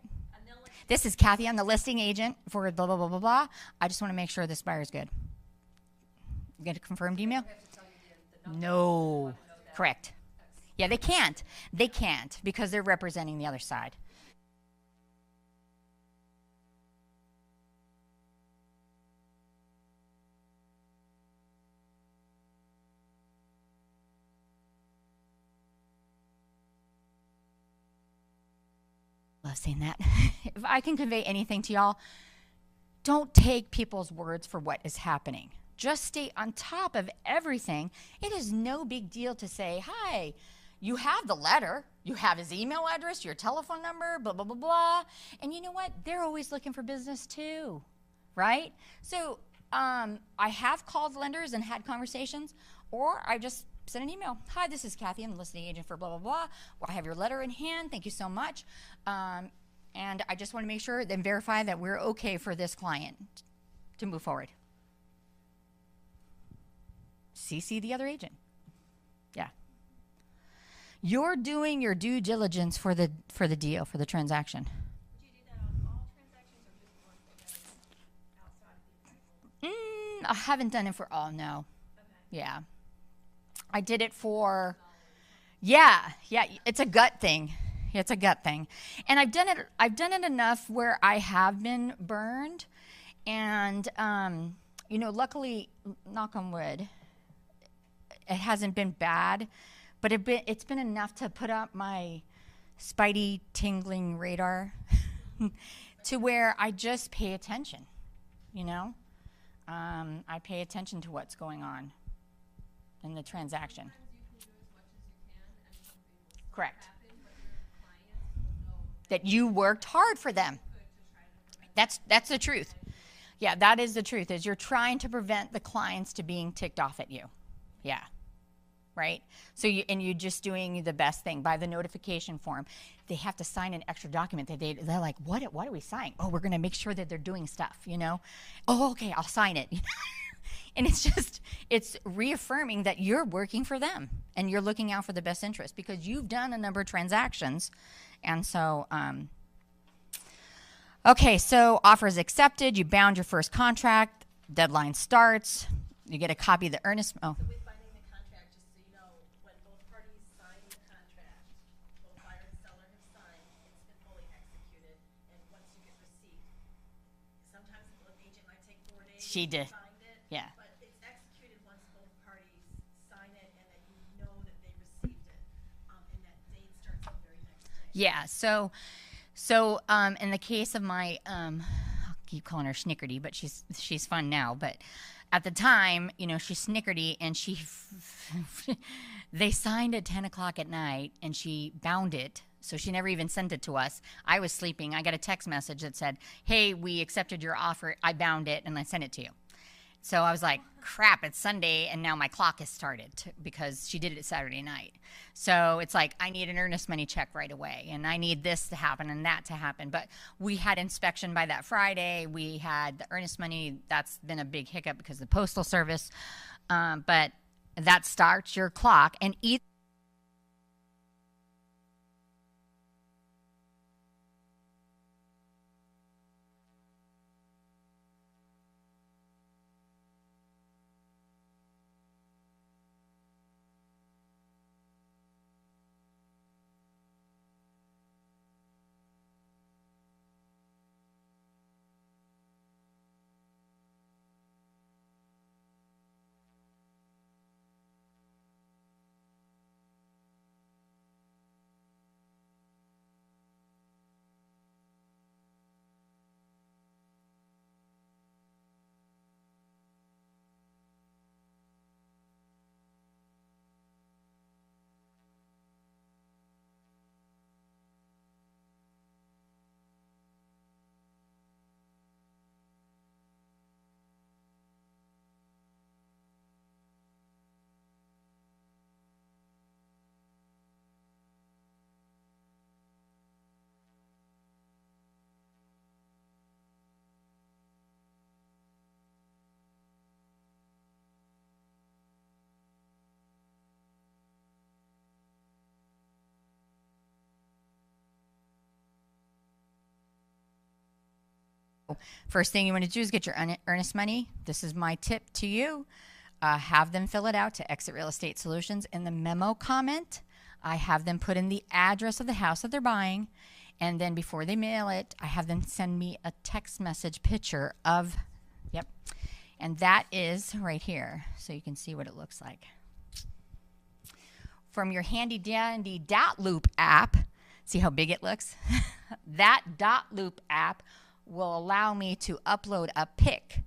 A: this is Kathy. I'm the listing agent for blah, blah, blah, blah, blah. I just want to make sure this buyer's good. Get a confirmed email? No. Correct. Yeah, they can't. They can't because they're representing the other side. Love saying that. If I can convey anything to y'all, don't take people's words for what is happening. Just stay on top of everything. It is no big deal to say, hi, you have the letter, you have his email address, your telephone number, blah, blah, blah, blah. And you know what? They're always looking for business too, right? So I have called lenders and had conversations, or I just send an email. Hi, this is Kathy. I'm the listing agent for blah, blah, blah. Well, I have your letter in hand. Thank you so much. And I just want to make sure and verify that we're okay for this client to move forward. CC the other agent. Yeah. You're doing your due diligence for the deal, for the transaction.
C: Would you do that on all transactions or just ones that go outside of the appraisal?
A: I haven't done it for all, no.
C: Okay.
A: Yeah. I did it for, yeah, it's a gut thing. It's a gut thing. And I've done it enough where I have been burned. And, you know, luckily, knock on wood, it hasn't been bad, but it's been enough to put up my spidey tingling radar to where I just pay attention, you know? I pay attention to what's going on in the transaction. Correct. That you worked hard for them. That's the truth. Yeah, that is the truth, is you're trying to prevent the clients to being ticked off at you. Yeah. Right? So you're just doing the best thing by the notification form. They have to sign an extra document that they're like, what do we sign? Oh, we're going to make sure that they're doing stuff, you know? Oh, okay, I'll sign it. And it's reaffirming that you're working for them and you're looking out for the best interest because you've done a number of transactions. And so, okay, so offer is accepted. You bound your first contract. Deadline starts. You get a copy of the earnest. Oh.
E: So with binding the contract, just so you know, when both parties sign the contract, both buyer and seller have signed, it's been fully executed, and once you get receipt, sometimes the agent might take 4 days.
A: She did.
E: To find it,
A: Yeah.
E: but it's executed once both parties sign it, and then you know that they received it, and that date starts the very next day.
A: Yeah. So, in the case of my, I'll keep calling her Snickerty, but she's fun now. But at the time, you know, she's Snickerty, and they signed at 10 o'clock at night, and she bound it. So she never even sent it to us. I was sleeping. I got a text message that said, "Hey, we accepted your offer. I bound it, and I sent it to you." So I was like, crap, it's Sunday, and now my clock has started because she did it Saturday night. So it's like, I need an earnest money check right away, and I need this to happen and that to happen. But we had inspection by that Friday. We had the earnest money. That's been a big hiccup because of the Postal Service. But that starts your clock. And either first thing you want to do is get your earnest money. This is my tip to you. Have them fill it out to Exit Real Estate Solutions. In the memo comment, I have them put in the address of the house that they're buying. And then before they mail it, I have them send me a text message picture of, yep. And that is right here. So you can see what it looks like. From your handy dandy Dotloop app, see how big it looks? That Dotloop app will allow me to upload a pic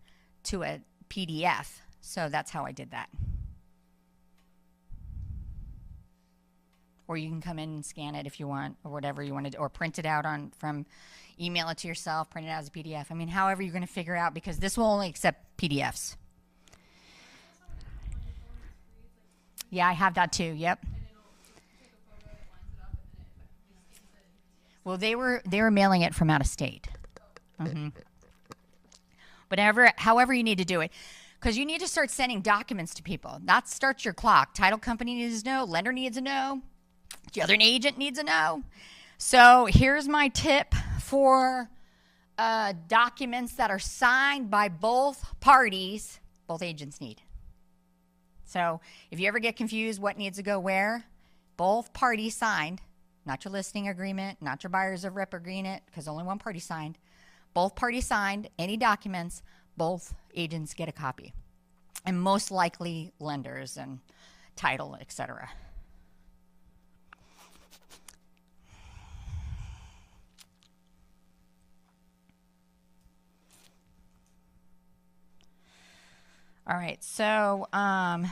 A: to a PDF. So that's how I did that. Or you can come in and scan it if you want, or whatever you want to do, or print it out email it to yourself, print it out as a PDF. I mean, however you're going to figure it out, because this will only accept PDFs. Yeah, I have that too. Yep. Well, they were mailing it from out of state. But however you need to do it, because you need to start sending documents to people. That starts your clock. Title company needs to know. Lender needs to know. The other agent needs to know. So here's my tip for documents that are signed by both parties. Both agents need. So if you ever get confused what needs to go where, both parties signed. Not your listing agreement, not your buyer's of rep agreement, because only one party signed. Both parties signed any documents, both agents get a copy. And most likely lenders and title, etc. All right, so I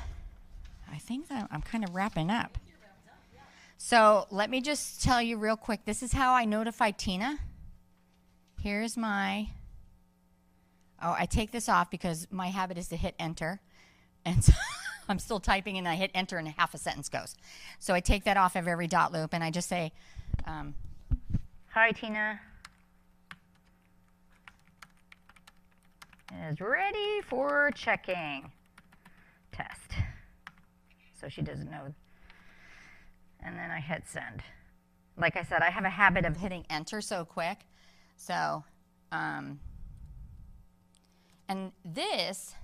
A: think that I'm kind of wrapping up. So let me just tell you real quick. This is how I notify Tina. Here's my, I take this off because my habit is to hit enter. And so I'm still typing and I hit enter and half a sentence goes. So I take that off of every dot loop and I just say, hi Tina. Is ready for checking test. So she doesn't know. And then I hit send. Like I said, I have a habit of hitting enter so quick. So, and this,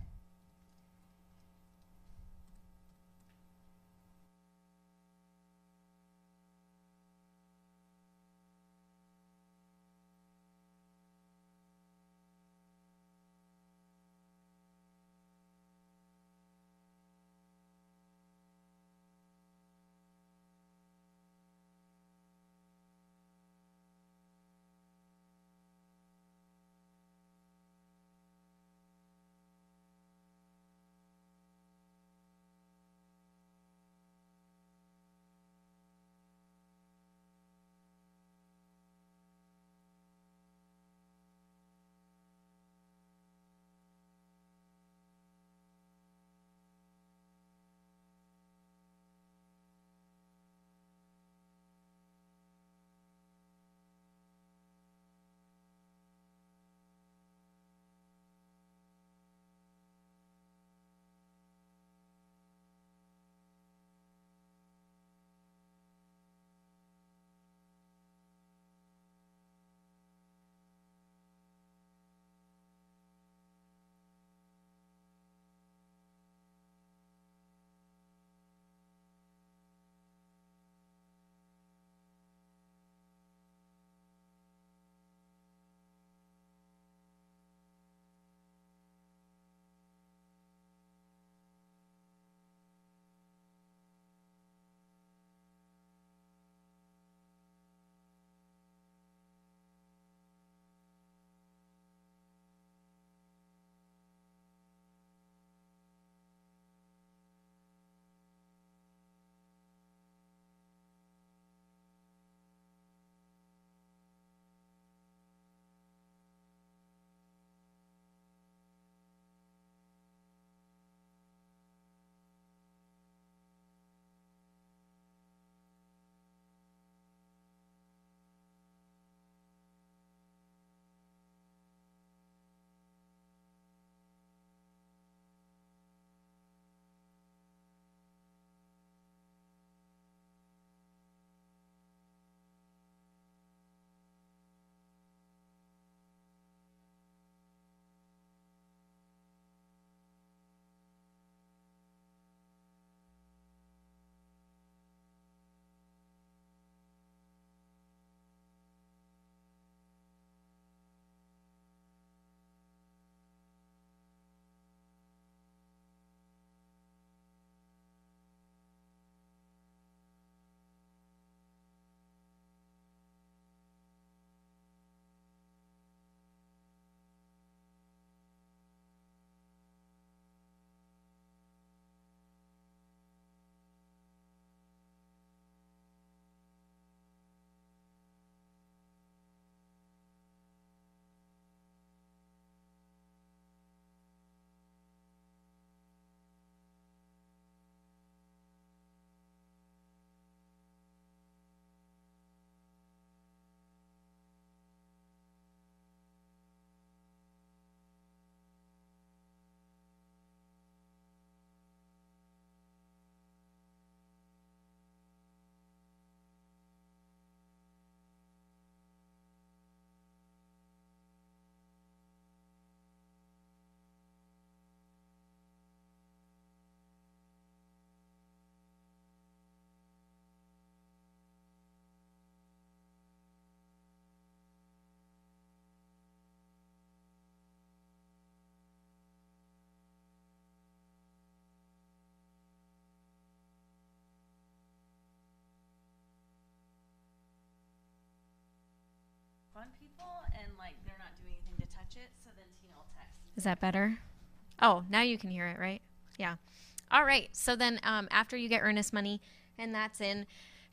D: on people and like they're not doing anything to touch it, so then Tina will text.
F: Is that better? Oh, now you can hear it, right? Yeah. All right. So then after you get earnest money and that's in,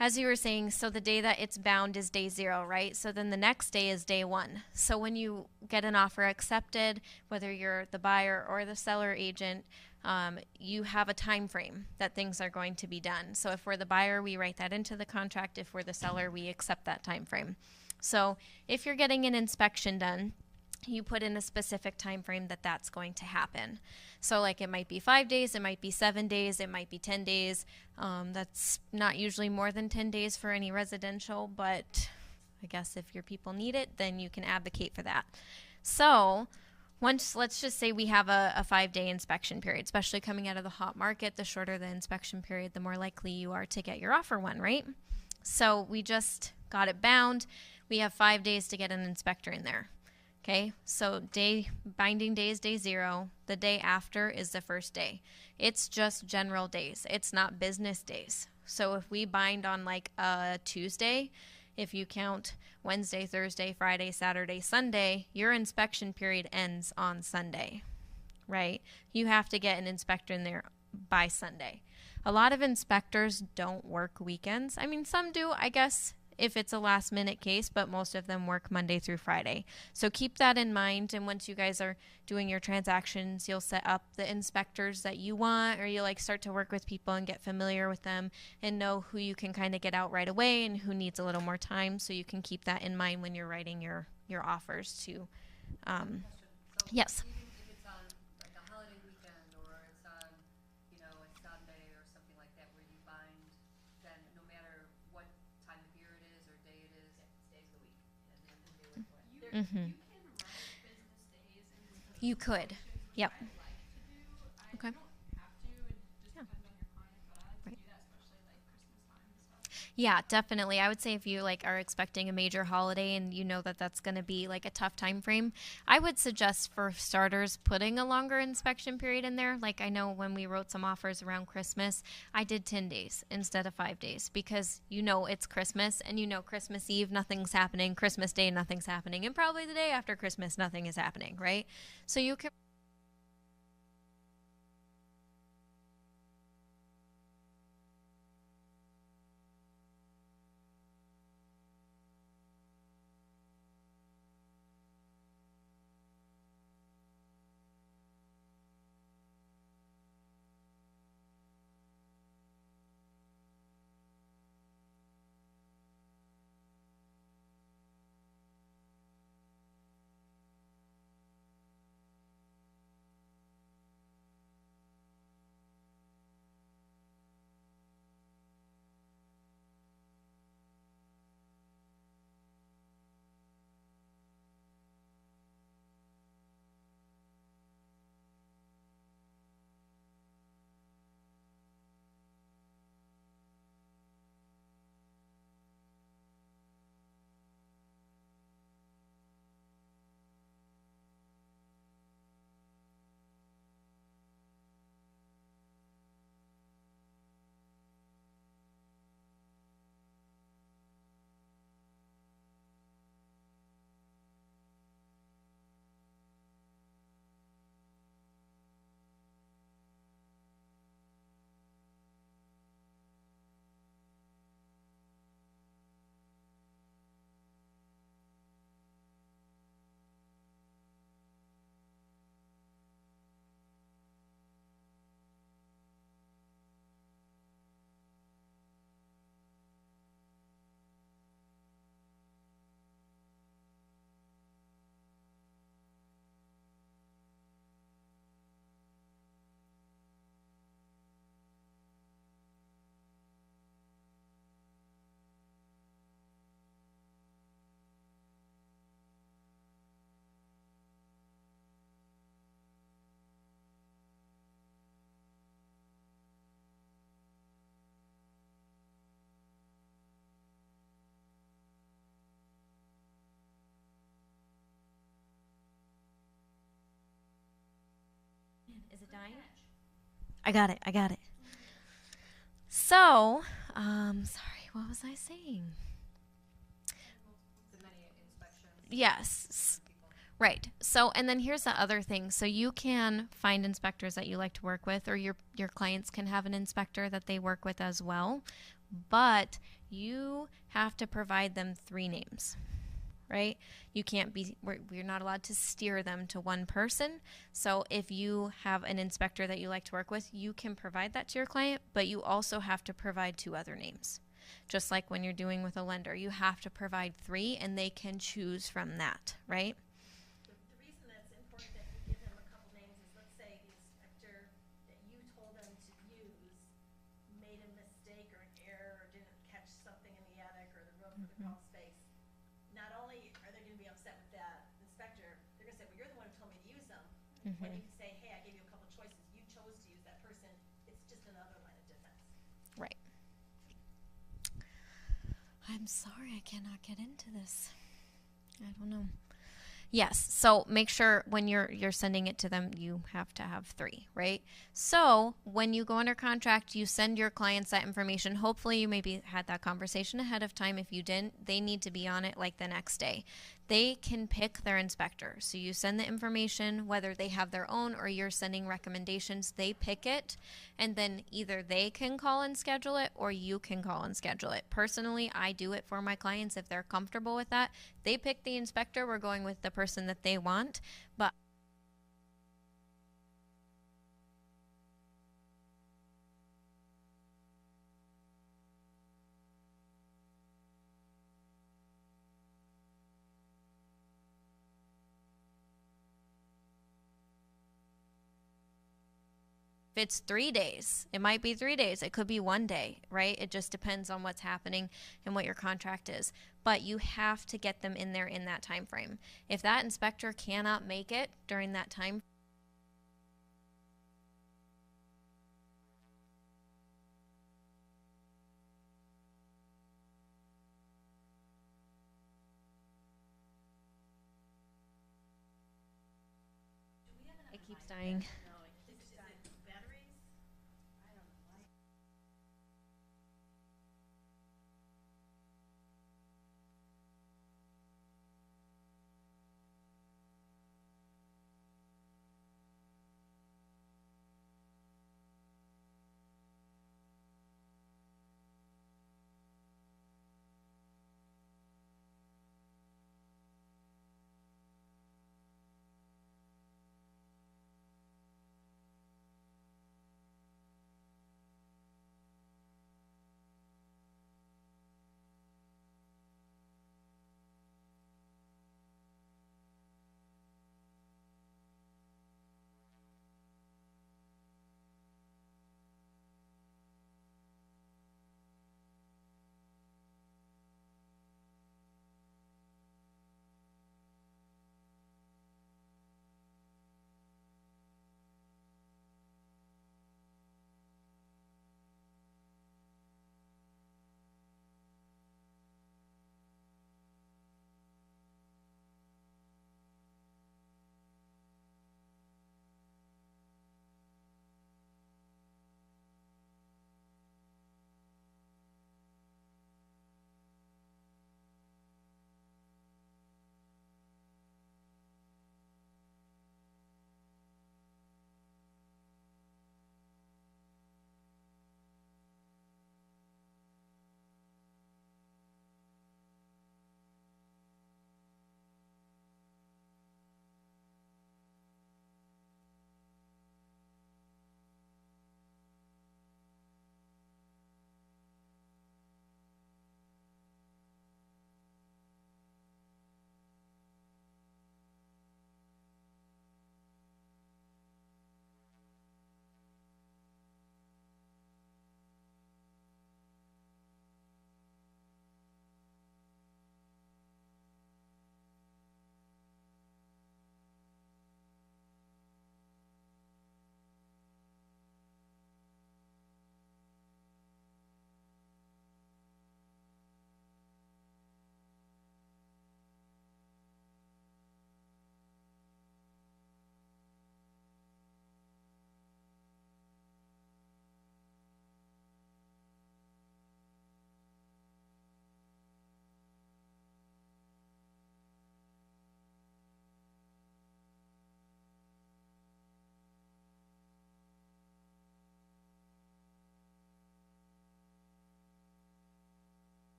F: as you were saying, so the day that it's bound is day 0, right? So then the next day is day 1. So when you get an offer accepted, whether you're the buyer or the seller agent, you have a time frame that things are going to be done. So if we're the buyer, we write that into the contract. If we're the seller, we accept that time frame. So if you're getting an inspection done, you put in a specific time frame that that's going to happen. So like it might be 5 days, it might be 7 days, it might be 10 days. That's not usually more than 10 days for any residential, but I guess if your people need it, then you can advocate for that. So once, let's just say we have a 5-day inspection period, especially coming out of the hot market, the shorter the inspection period, the more likely you are to get your offer one, right? So we just got it bound. We have 5 days to get an inspector in there. Okay, so binding day is day 0. The day after is the first day. It's just general days. It's not business days. So if we bind on like a Tuesday, if you count Wednesday, Thursday, Friday, Saturday, Sunday, your inspection period ends on Sunday, right? You have to get an inspector in there by Sunday. A lot of inspectors don't work weekends. I mean, some do, I guess, if it's a last minute case, but most of them work Monday through Friday. So keep that in mind. And once you guys are doing your transactions, you'll set up the inspectors that you want, or you like start to work with people and get familiar with them and know who you can kind of get out right away and who needs a little more time. So you can keep that in mind when you're writing your offers to, yes.
B: Even if it's on like a holiday weekend or it's on, you know, a Sunday or something like that where you bind, then no matter what time of year it is or day it is, it stays the week. It has nothing to do with what.
C: You can write business days and
F: You could. Yep.
C: I like to do. I
F: Okay.
C: don't have to, it just depends on your client, but I like
F: Right.
C: to do that, especially like Christmas time and stuff.
F: Yeah, definitely. I would say if you like are expecting a major holiday and you know that that's going to be like a tough time frame, I would suggest for starters putting a longer inspection period in there. Like I know when we wrote some offers around Christmas, I did 10 days instead of 5 days because you know it's Christmas and you know Christmas Eve nothing's happening, Christmas Day nothing's happening, and probably the day after Christmas nothing is happening, right? So you can Is it dying? I got it. I got it. So, sorry, what was I saying?
B: The many inspections
F: Yes. Right. So, and then here's the other thing. So you can find inspectors that you like to work with, or your clients can have an inspector that they work with as well. But you have to provide them 3 names, right? You can't be, we're not allowed to steer them to one person. So if you have an inspector that you like to work with, you can provide that to your client, but you also have to provide 2 other names. Just like when you're doing with a lender, you have to provide 3 and they can choose from that, right?
E: The reason that's important that you give them a couple names is, let's say the inspector that you told them to use made a mistake or an error or didn't catch something in the attic or the roof or the crawl space. Not only are they gonna be upset with that inspector, they're gonna say, well, you're the one who told me to use them. When you can say, hey, I gave you a couple choices, you chose to use that person, it's just another line of defense.
F: Right. I'm sorry I cannot get into this. I don't know. Yes, so make sure when you're sending it to them, you have to have 3, right? So when you go under contract, you send your clients that information. Hopefully you maybe had that conversation ahead of time. If you didn't, they need to be on it like the next day. They can pick their inspector. So you send the information, whether they have their own or you're sending recommendations, they pick it, and then either they can call and schedule it or you can call and schedule it. Personally, I do it for my clients if they're comfortable with that. They pick the inspector, we're going with the person that they want, but if it's 3 days, it might be 3 days. It could be 1 day, right? It just depends on what's happening and what your contract is. But you have to get them in there in that time frame. If that inspector cannot make it during that time, it keeps dying.
E: Batteries?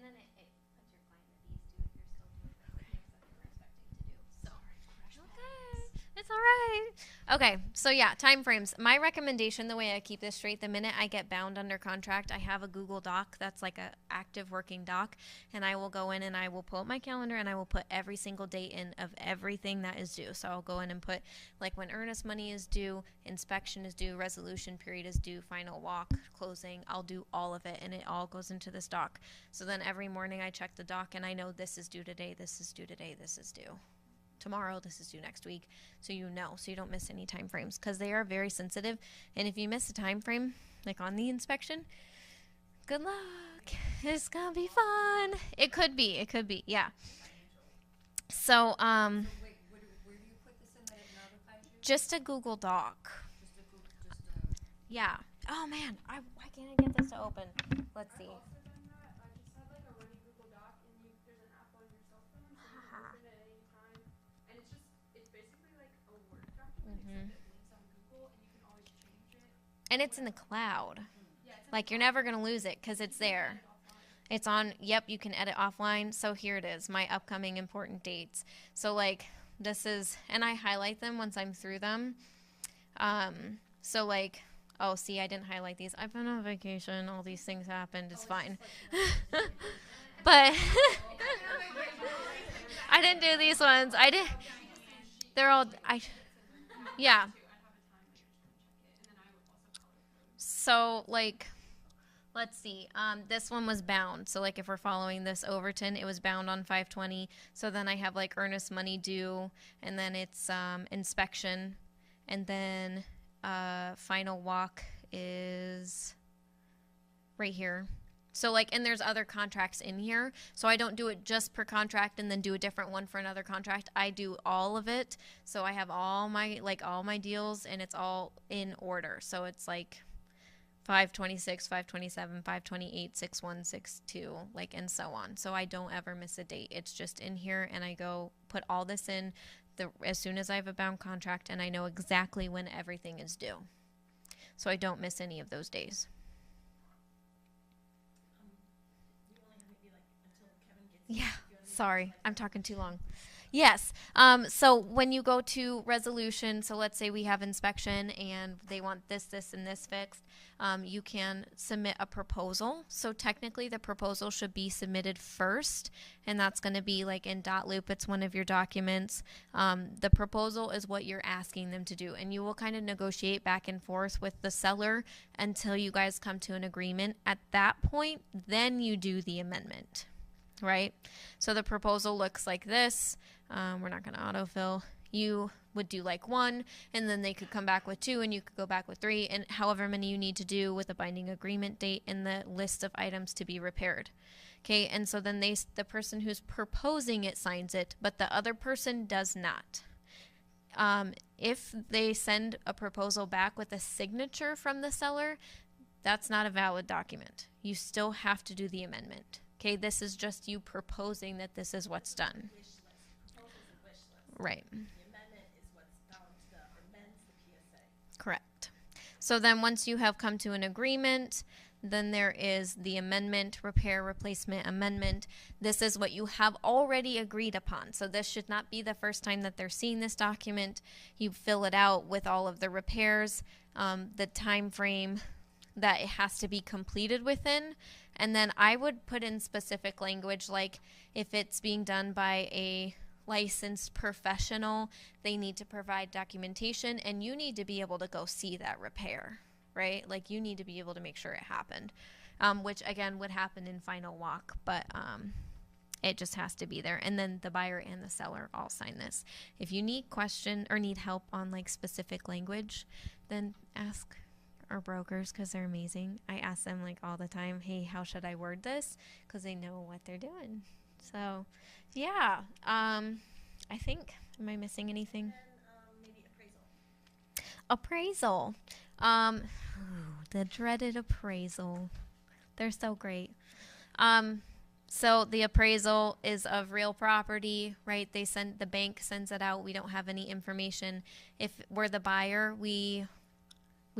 F: And then it puts your client at ease too if you're still doing the things that they were expecting to do. So okay, it's all right. Okay, so yeah, time frames. My recommendation, the way I keep this straight, the minute I get bound under contract, I have a Google Doc that's like a active working doc, and I will go in and I will pull up my calendar and I will put every single date in of everything that is due. So I'll go in and put like when earnest money is due, inspection is due, resolution period is due, final walk, closing. I'll do all of it, and it all goes into this doc. So then every morning I check the doc and I know this is due today, this is due today, this is due tomorrow, this is due next week, so you know, so you don't miss any time frames, because they are very sensitive. And if you miss a time frame, like on the inspection, good luck. It's gonna be fun. It could be, yeah. So
B: Wait, where do you put this in that it notifies you?
F: just a Google Doc.
B: Just a Google,
F: Yeah. Oh man, why can't I get this to open? Let's see.
C: Also done that. I just have like a running Google Doc, and there's an app on your cell phone, so you can open it at any time. And it's basically like a Word document, except it lives on Google, and you can always change it.
F: And it's in the cloud.
C: Yeah, it's
F: Like, you're never going to lose it because it's there. It's on, yep, you can edit offline. So here it is, my upcoming important dates. So like this is, and I highlight them once I'm through them. So like, oh, see, I didn't highlight these. I've been on vacation. All these things happened. It's fine. But I didn't do these ones. I did. They're all, yeah. So like, let's see. This one was bound. So like if we're following this Overton, it was bound on 5/20. So then I have like earnest money due, and then it's inspection, and then final walk is right here. So like, and there's other contracts in here. So I don't do it just per contract and then do a different one for another contract. I do all of it. So I have all my deals, and it's all in order. So it's like 5/26, 5/27, 5/28, 6/1, 6/2, like, and so on. So I don't ever miss a date. It's just in here, and I go put all this in as soon as I have a bound contract, and I know exactly when everything is due. So I don't miss any of those days.
E: You only have maybe like until Kevin gets.
F: Yeah, sorry, I'm talking too long. Yes. So when you go to resolution, so let's say we have inspection and they want this, this, and this fixed, you can submit a proposal. So technically the proposal should be submitted first, and that's going to be like in .loop. It's one of your documents. The proposal is what you're asking them to do, and you will kind of negotiate back and forth with the seller until you guys come to an agreement. At that point, then you do the amendment. Right? So the proposal looks like this. We're not going to autofill. You would do like 1, and then they could come back with 2, and you could go back with 3, and however many you need to do with a binding agreement date and the list of items to be repaired. Okay, and so then the person who's proposing it signs it, but the other person does not. If they send a proposal back with a signature from the seller, that's not a valid document. You still have to do the amendment. Okay, this is just you proposing that this is what's done.
E: Wish list. Proposals and wish list.
F: Right.
E: The amendment is what's bound to amends the PSA.
F: Correct. So then once you have come to an agreement, then there is the amendment, repair, replacement, amendment. This is what you have already agreed upon. So this should not be the first time that they're seeing this document. You fill it out with all of the repairs, the time frame that it has to be completed within. And then I would put in specific language, like if it's being done by a licensed professional, they need to provide documentation, and you need to be able to go see that repair, right? Like you need to be able to make sure it happened, which again would happen in final walk, but it just has to be there. And then the buyer and the seller all sign this. If you need question or need help on like specific language, then ask our brokers, because they're amazing. I ask them like all the time, hey, how should I word this? Because they know what they're doing. So yeah, I think, am I missing anything?
E: And maybe appraisal.
F: Appraisal. The dreaded appraisal. They're so great. So the appraisal is of real property, right? The bank sends it out. We don't have any information. If we're the buyer, we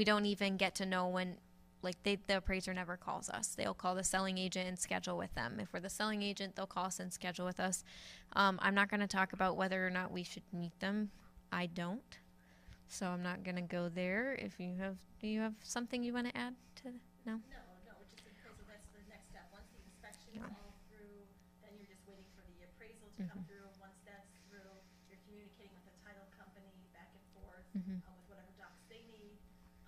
F: don't even get to know when like the appraiser never calls us. They'll call the selling agent and schedule with them. If we're the selling agent, they'll call us and schedule with us. I'm not going to talk about whether or not we should meet them. I don't. So I'm not going to go there. Do you have something you want to add to? No?
E: No, it's just appraisal, that's the next step. Once the inspection's all through, then you're just waiting for the appraisal to come through. Once that's through, you're communicating with the title company back and forth with whatever docs they need.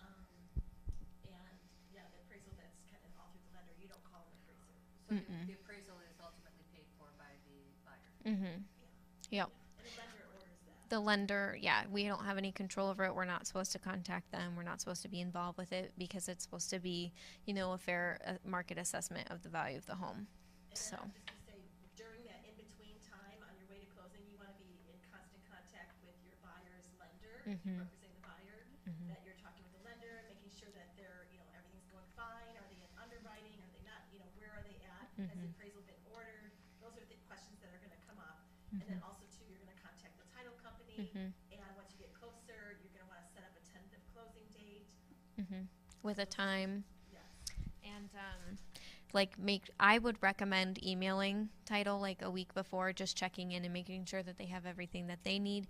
E: And yeah, the appraisal, that's kind of all through the lender. You don't call an appraiser.
B: So the appraisal is ultimately paid for by the buyer.
F: Mm-hmm. Yep.
E: And the lender orders that.
F: The lender, yeah, we don't have any control over it. We're not supposed to contact them. We're not supposed to be involved with it because it's supposed to be, a fair market assessment of the value of the home.
E: And
F: So,
E: then I'm just gonna say, during that in-between time, on your way to closing, you wanna be in constant contact with your buyer's lender, if you're representing the buyer, that you're talking with the lender, making sure that they're, everything's going fine, are they in underwriting, are they not, where are they at, has the appraisal been ordered? Those are the questions that are gonna come up. And then also too, you're gonna contact the title company, and once you get closer, you're gonna wanna set up a tentative closing date.
F: with a time.
E: Yes.
F: And I would recommend emailing title like a week before, just checking in and making sure that they have everything that they need.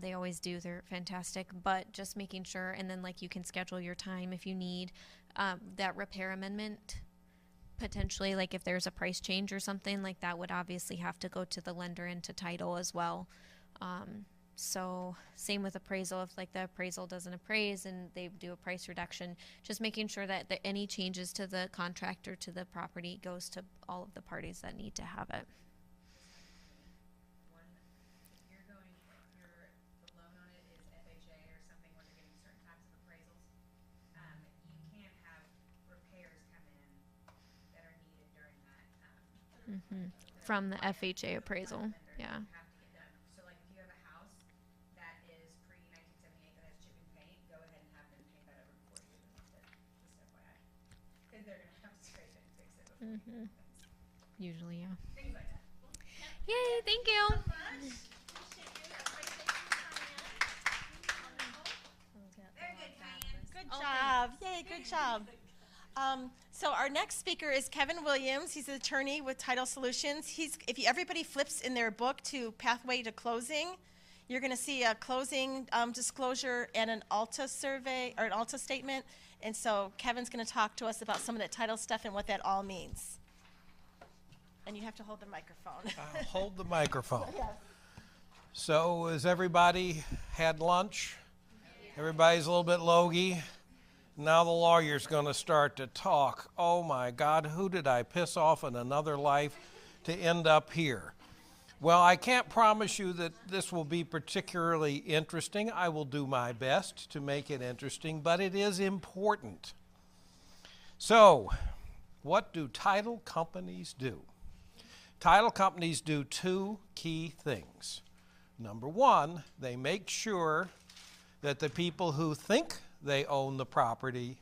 F: They always do, they're fantastic, but just making sure, and then you can schedule your time if you need that repair amendment. Potentially, if there's a price change or something like that, would obviously have to go to the lender and to title as well. So same with appraisal. If the appraisal doesn't appraise and they do a price reduction, just making sure that any changes to the contract or to the property goes to all of the parties that need to have it.
G: If the loan on it is FHA or something where they're getting certain types of appraisals, you can't have repairs come in that are needed during that.
F: From the FHA appraisal, yeah.
G: Have to get done. So if you have a house that is pre-1978 that has chip and paint, go ahead and have them paint that over before you even lift it, just FYI. Because they're gonna have to scrape it and fix it before you do things.
F: Usually, yeah.
G: Things like that.
F: Yay, thank you.
H: Good job. Yay, good job. So our next speaker is Kevin Williams. He's an attorney with Title Solutions. Everybody flips in their book to Pathway to Closing, you're going to see a closing disclosure and an ALTA survey or an ALTA statement. And so Kevin's going to talk to us about some of that title stuff and what that all means. And you have to hold the microphone.
I: I'll hold the microphone. So has everybody had lunch? Everybody's a little bit logy. Now the lawyer's going to start to talk. Oh my God, who did I piss off in another life to end up here? Well, I can't promise you that this will be particularly interesting. I will do my best to make it interesting, but it is important. So, what do title companies do? Title companies do two key things. Number one, they make sure that the people who think they own the property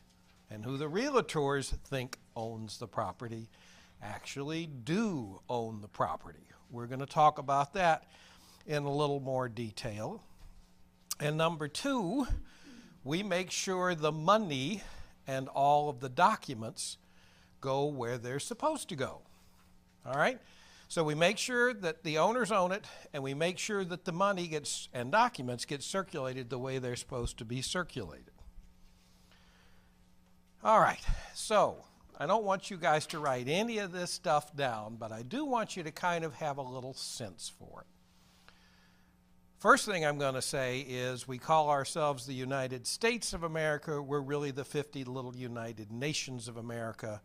I: and who the realtors think owns the property actually do own the property. We're going to talk about that in a little more detail. And number two, we make sure the money and all of the documents go where they're supposed to go. All right? So we make sure that the owners own it, and we make sure that the money gets and documents get circulated the way they're supposed to be circulated. All right, so I don't want you guys to write any of this stuff down, but I do want you to kind of have a little sense for it. First thing I'm going to say is we call ourselves the United States of America. We're really the 50 little United Nations of America,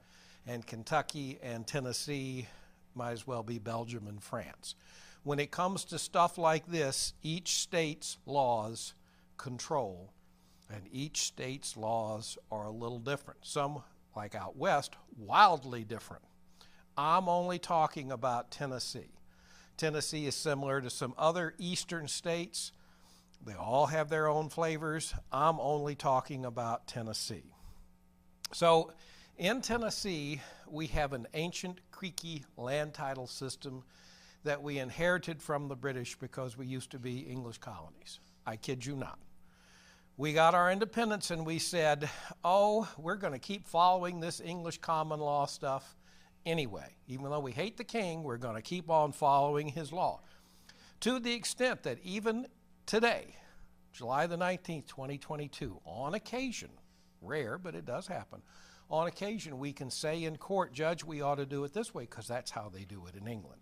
I: and Kentucky and Tennessee might as well be Belgium and France. When it comes to stuff like this, each state's laws control, and each state's laws are a little different. Some, like out west, wildly different. I'm only talking about Tennessee. Tennessee is similar to some other eastern states. They all have their own flavors. I'm only talking about Tennessee. So in Tennessee, we have an ancient creaky land title system that we inherited from the British because we used to be English colonies. I kid you not. we got our independence and we said, oh, we're going to keep following this English common law stuff anyway. Even though we hate the king, we're going to keep on following his law. To the extent that even today, July the 19th, 2022, on occasion, rare, but it does happen, on occasion we can say in court, Judge, we ought to do it this way because that's how they do it in England.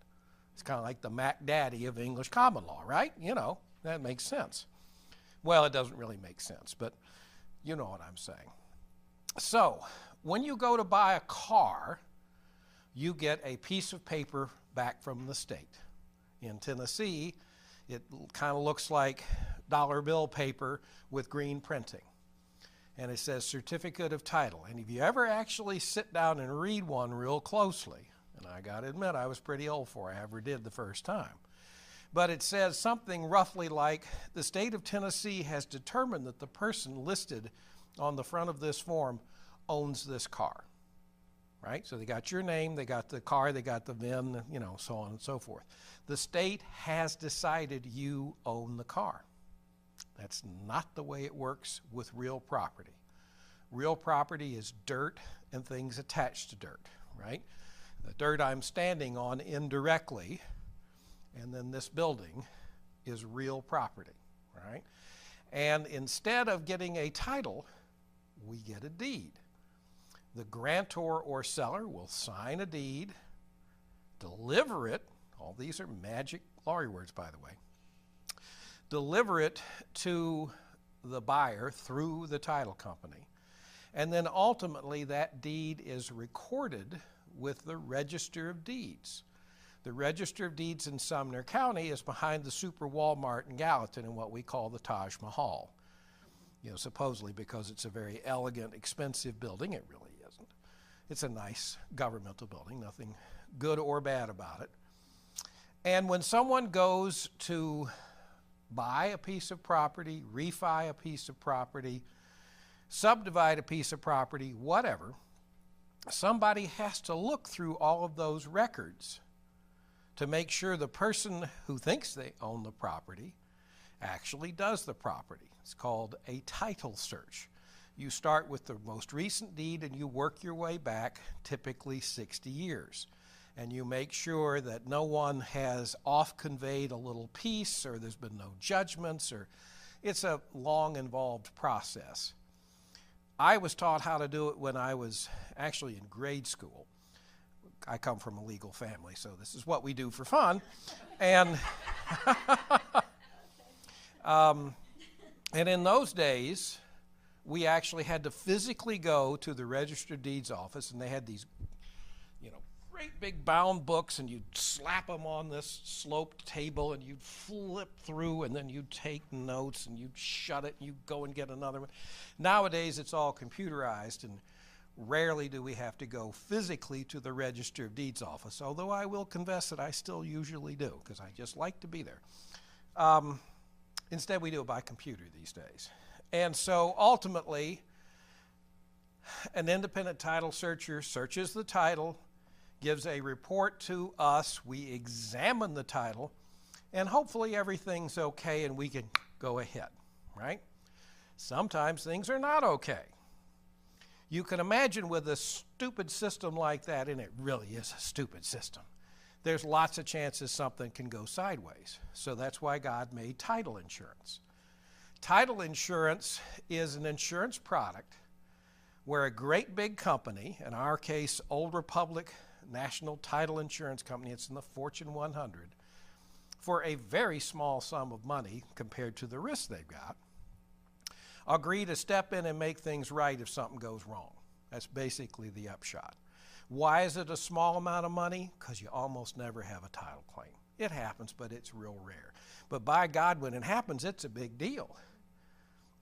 I: It's kind of like the Mac Daddy of English common law, right? You know, that makes sense. Well, it doesn't really make sense, but you know what I'm saying. So, when you go to buy a car, you get a piece of paper back from the state. In Tennessee, it kind of looks like dollar bill paper with green printing. And it says certificate of title. And if you ever actually sit down and read one real closely, and I got to admit I was pretty old for I ever did the first time, but it says something roughly like the state of Tennessee has determined that the person listed on the front of this form owns this car, right? So they got your name, they got the car, they got the VIN, you know, so on and so forth. The state has decided you own the car. That's not the way it works with real property. Real property is dirt and things attached to dirt, right? The dirt I'm standing on indirectly, and then this building is real property, right? And instead of getting a title, we get a deed. The grantor or seller will sign a deed, deliver it, all these are magic lawyer words, by the way, deliver it to the buyer through the title company, and then ultimately that deed is recorded with the Register of Deeds. The Register of Deeds in Sumner County is behind the Super Walmart in Gallatin in what we call the Taj Mahal. You know, supposedly because it's a very elegant, expensive building. It really isn't. It's a nice governmental building, nothing good or bad about it. And when someone goes to buy a piece of property, refi a piece of property, subdivide a piece of property, whatever, somebody has to look through all of those records to make sure the person who thinks they own the property actually does the property. It's called a title search. You start with the most recent deed and you work your way back, typically 60 years. And you make sure that no one has off-conveyed a little piece or there's been no judgments, or it's a long, involved process. I was taught how to do it when I was actually in grade school. I come from a legal family, so this is what we do for fun. And, and in those days, we actually had to physically go to the Register of Deeds office, and they had these, you know, great big bound books, and you'd slap them on this sloped table, and you'd flip through, and then you'd take notes, and you'd shut it, and you'd go and get another one. Nowadays, it's all computerized, and rarely do we have to go physically to the Register of Deeds office, although I will confess that I still usually do, because I just like to be there. Instead, we do it by computer these days. And so, ultimately, an independent title searcher searches the title, gives a report to us, we examine the title, and hopefully everything's okay and we can go ahead, right? Sometimes things are not okay. You can imagine with a stupid system like that, and it really is a stupid system, there's lots of chances something can go sideways. So that's why God made title insurance. Title insurance is an insurance product where a great big company, in our case, Old Republic National Title Insurance Company, it's in the Fortune 100, for a very small sum of money compared to the risk they've got, agree to step in and make things right if something goes wrong. That's basically the upshot. Why is it a small amount of money? Because you almost never have a title claim. It happens, but it's real rare. But by God, when it happens, it's a big deal.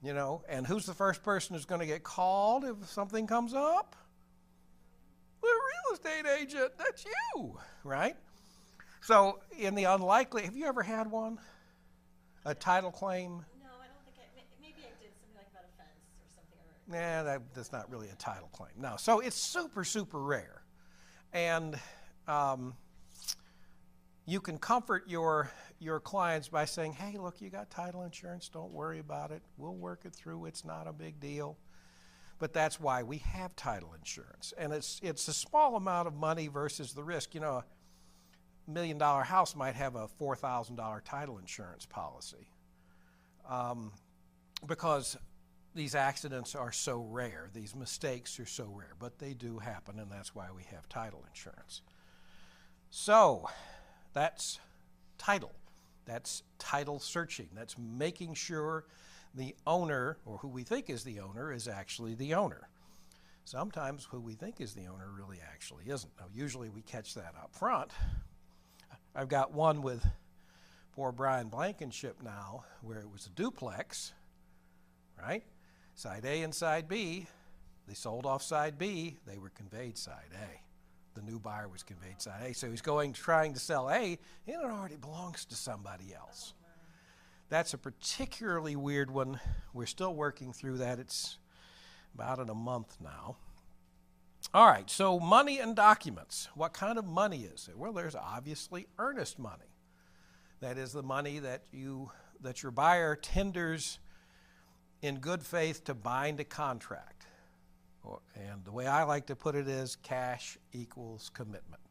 I: You know, and who's the first person who's going to get called if something comes up? The real estate agent. That's you, right? So in the unlikely, have you ever had one? A title claim?
E: No, I don't think maybe I did something like about a fence or something.
I: Nah, that's not really a title claim. No, so it's super, super rare. And you can comfort your clients by saying, hey, look, you got title insurance, don't worry about it. We'll work it through, it's not a big deal. But that's why we have title insurance. And it's a small amount of money versus the risk. You know, $1 million house might have a $4,000 title insurance policy because these accidents are so rare, these mistakes are so rare, but they do happen, and that's why we have title insurance. So that's title. That's title searching. That's making sure the owner, or who we think is the owner, is actually the owner. Sometimes who we think is the owner really actually isn't. Now, usually we catch that up front. I've got one with poor Brian Blankenship now where it was a duplex, right? Side A and side B. They sold off side B. They were conveyed side A. The new buyer was conveyed side A. So he's trying to sell A, and it already belongs to somebody else. That's a particularly weird one. We're still working through that. It's about in a month now. All right, so money and documents. What kind of money is it? Well, there's obviously earnest money. That is the money that your buyer tenders in good faith to bind a contract. And the way I like to put it is cash equals commitment.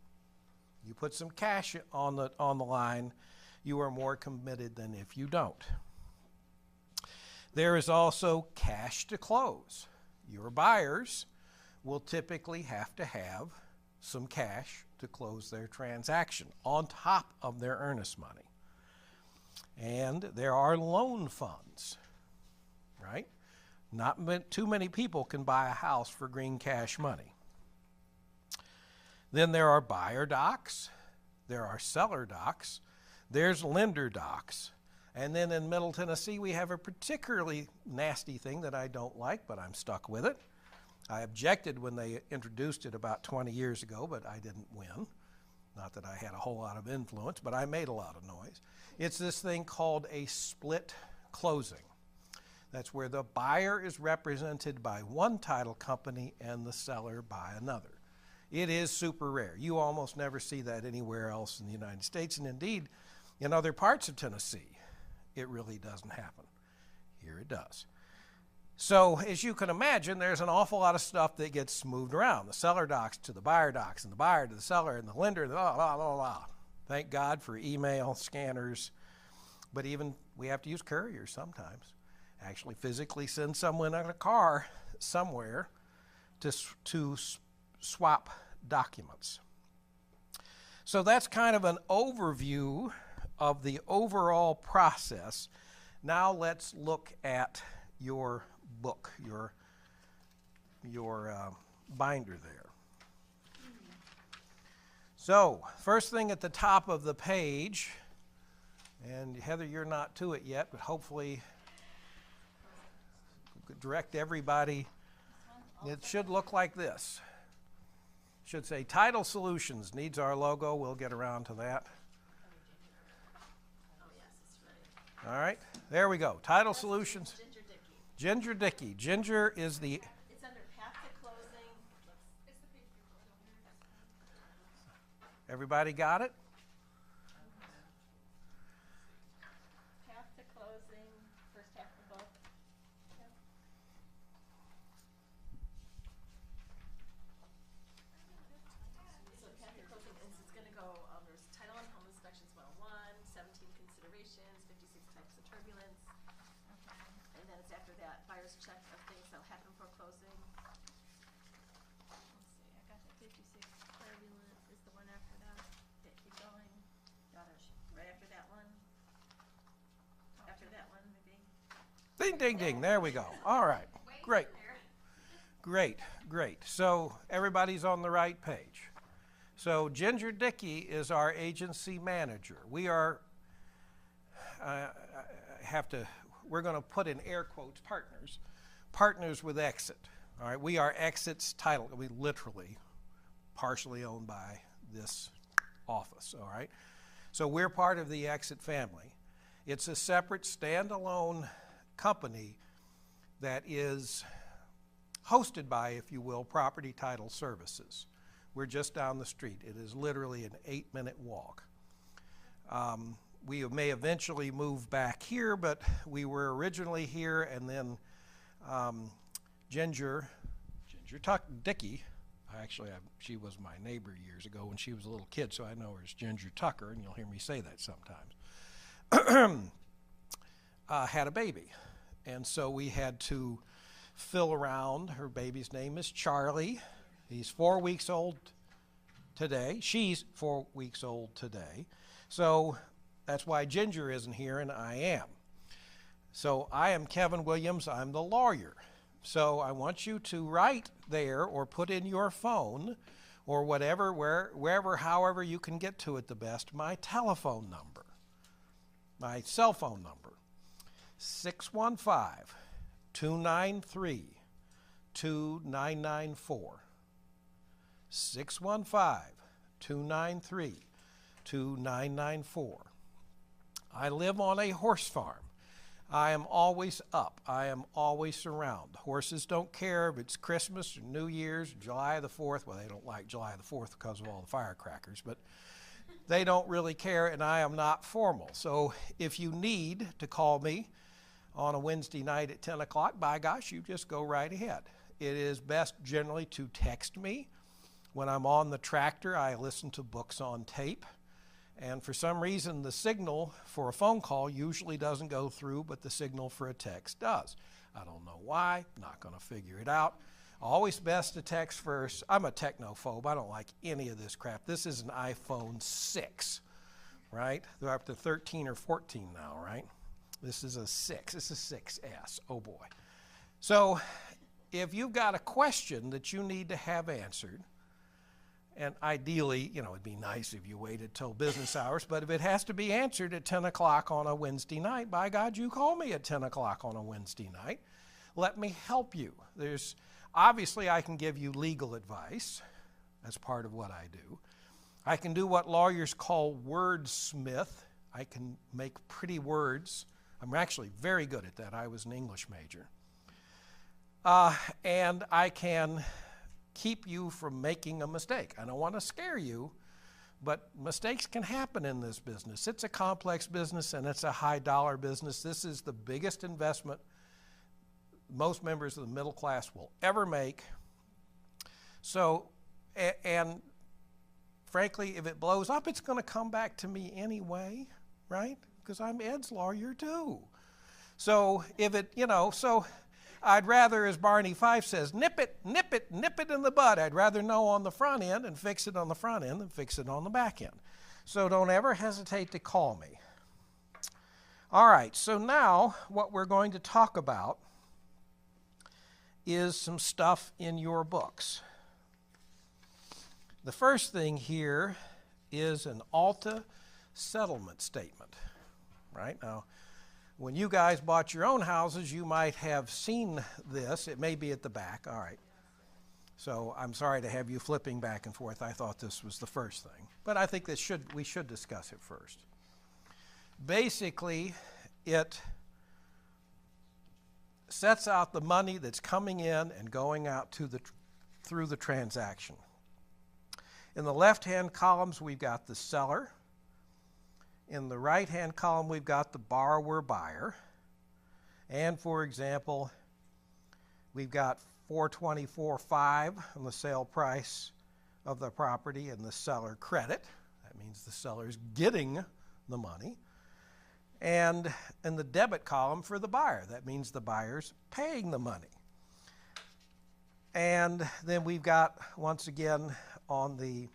I: You put some cash on the line, you are more committed than if you don't. There is also cash to close. Your buyers will typically have to have some cash to close their transaction on top of their earnest money. And there are loan funds, right? Not too many people can buy a house for green cash money. Then there are buyer docs, there are seller docs, there's lender docs. And then in Middle Tennessee, we have a particularly nasty thing that I don't like, but I'm stuck with it. I objected when they introduced it about 20 years ago, but I didn't win. Not that I had a whole lot of influence, but I made a lot of noise. It's this thing called a split closing. That's where the buyer is represented by one title company and the seller by another. It is super rare. You almost never see that anywhere else in the United States, and indeed, in other parts of Tennessee, it really doesn't happen. Here it does. So, as you can imagine, there's an awful lot of stuff that gets moved around. The seller docs to the buyer docs, and the buyer to the seller, and the lender, blah, blah, blah, blah. Thank God for email, scanners, but even we have to use couriers sometimes. Actually physically send someone in a car somewhere to swap documents. So that's kind of an overview of the overall process. Now let's look at your book, your binder there. So first thing at the top of the page, and Heather, you're not to it yet, but hopefully direct everybody. It should look like this. It should say Title Solutions needs our logo. We'll get around to that. All right, there we go. Title Solutions. Ginger Dickey. Ginger is the.
C: It's under path to closing.
I: Everybody got it?
C: Path to closing, first half of the book. So path to closing is it's going to go, there's title and home inspections 101, 17 considerations, 56 types of turbulence. And then it's after that, buyer's check of things that'll happen before closing. Let's see, I got the 56 turbulence is the one after that. Okay, keep going. Got it. Right after that one. After that one, maybe.
I: Ding, ding, ding. There we go. All right. Great. Great, great. So everybody's on the right page. So Ginger Dickey is our agency manager. We are, we're going to put in air quotes, partners with Exit. All right, we are Exit's title. We literally partially owned by this office. All right, so we're part of the Exit family. It's a separate standalone company that is hosted by, if you will, Property Title Services. We're just down the street. It is literally an 8-minute walk. We may eventually move back here, but we were originally here, and then Ginger Dickey, she was my neighbor years ago when she was a little kid, so I know her as Ginger Tucker, and you'll hear me say that sometimes, had a baby. And so we had to fill around. Her baby's name is Charlie. He's 4 weeks old today. She's 4 weeks old today. So that's why Ginger isn't here and I am. So I am Kevin Williams. I'm the lawyer. So I want you to write there or put in your phone or whatever, wherever, however you can get to it the best, my telephone number, my cell phone number, 615-293-2994. 615-293-2994. I live on a horse farm. I am always up. I am always around. Horses don't care if it's Christmas or New Year's, July the 4th. Well, they don't like July the 4th because of all the firecrackers, but they don't really care, and I am not formal. So if you need to call me on a Wednesday night at 10 o'clock, by gosh, you just go right ahead. It is best generally to text me. When I'm on the tractor, I listen to books on tape. And for some reason, the signal for a phone call usually doesn't go through, but the signal for a text does. I don't know why, not going to figure it out. Always best to text first. I'm a technophobe. I don't like any of this crap. This is an iPhone 6, right? They're up to 13 or 14 now, right? This is a 6. This is 6S. Oh, boy. So if you've got a question that you need to have answered, and ideally, it'd be nice if you waited till business hours, but if it has to be answered at 10 o'clock on a Wednesday night, by God, you call me at 10 o'clock on a Wednesday night. Let me help you. Obviously, I can give you legal advice. That's part of what I do. I can do what lawyers call wordsmith. I can make pretty words. I'm actually very good at that. I was an English major. And I can keep you from making a mistake. I don't want to scare you, but mistakes can happen in this business. It's a complex business and it's a high dollar business. This is the biggest investment most members of the middle class will ever make. So, and frankly, if it blows up, it's going to come back to me anyway, right? Because I'm Ed's lawyer too. So if it, so I'd rather, as Barney Fife says, nip it in the bud. I'd rather know on the front end and fix it on the front end than fix it on the back end. So don't ever hesitate to call me. All right, so now what we're going to talk about is some stuff in your books. The first thing here is an ALTA settlement statement, right? Now, when you guys bought your own houses, you might have seen this. It may be at the back. All right. So I'm sorry to have you flipping back and forth. I thought this was the first thing. But I think we should discuss it first. Basically, it sets out the money that's coming in and going out through the transaction. In the left-hand columns, we've got the seller. In the right-hand column, we've got the borrower-buyer. And, for example, we've got $424,500 on the sale price of the property and the seller credit. That means the seller's getting the money. And in the debit column for the buyer, that means the buyer's paying the money. And then we've got, once again, on the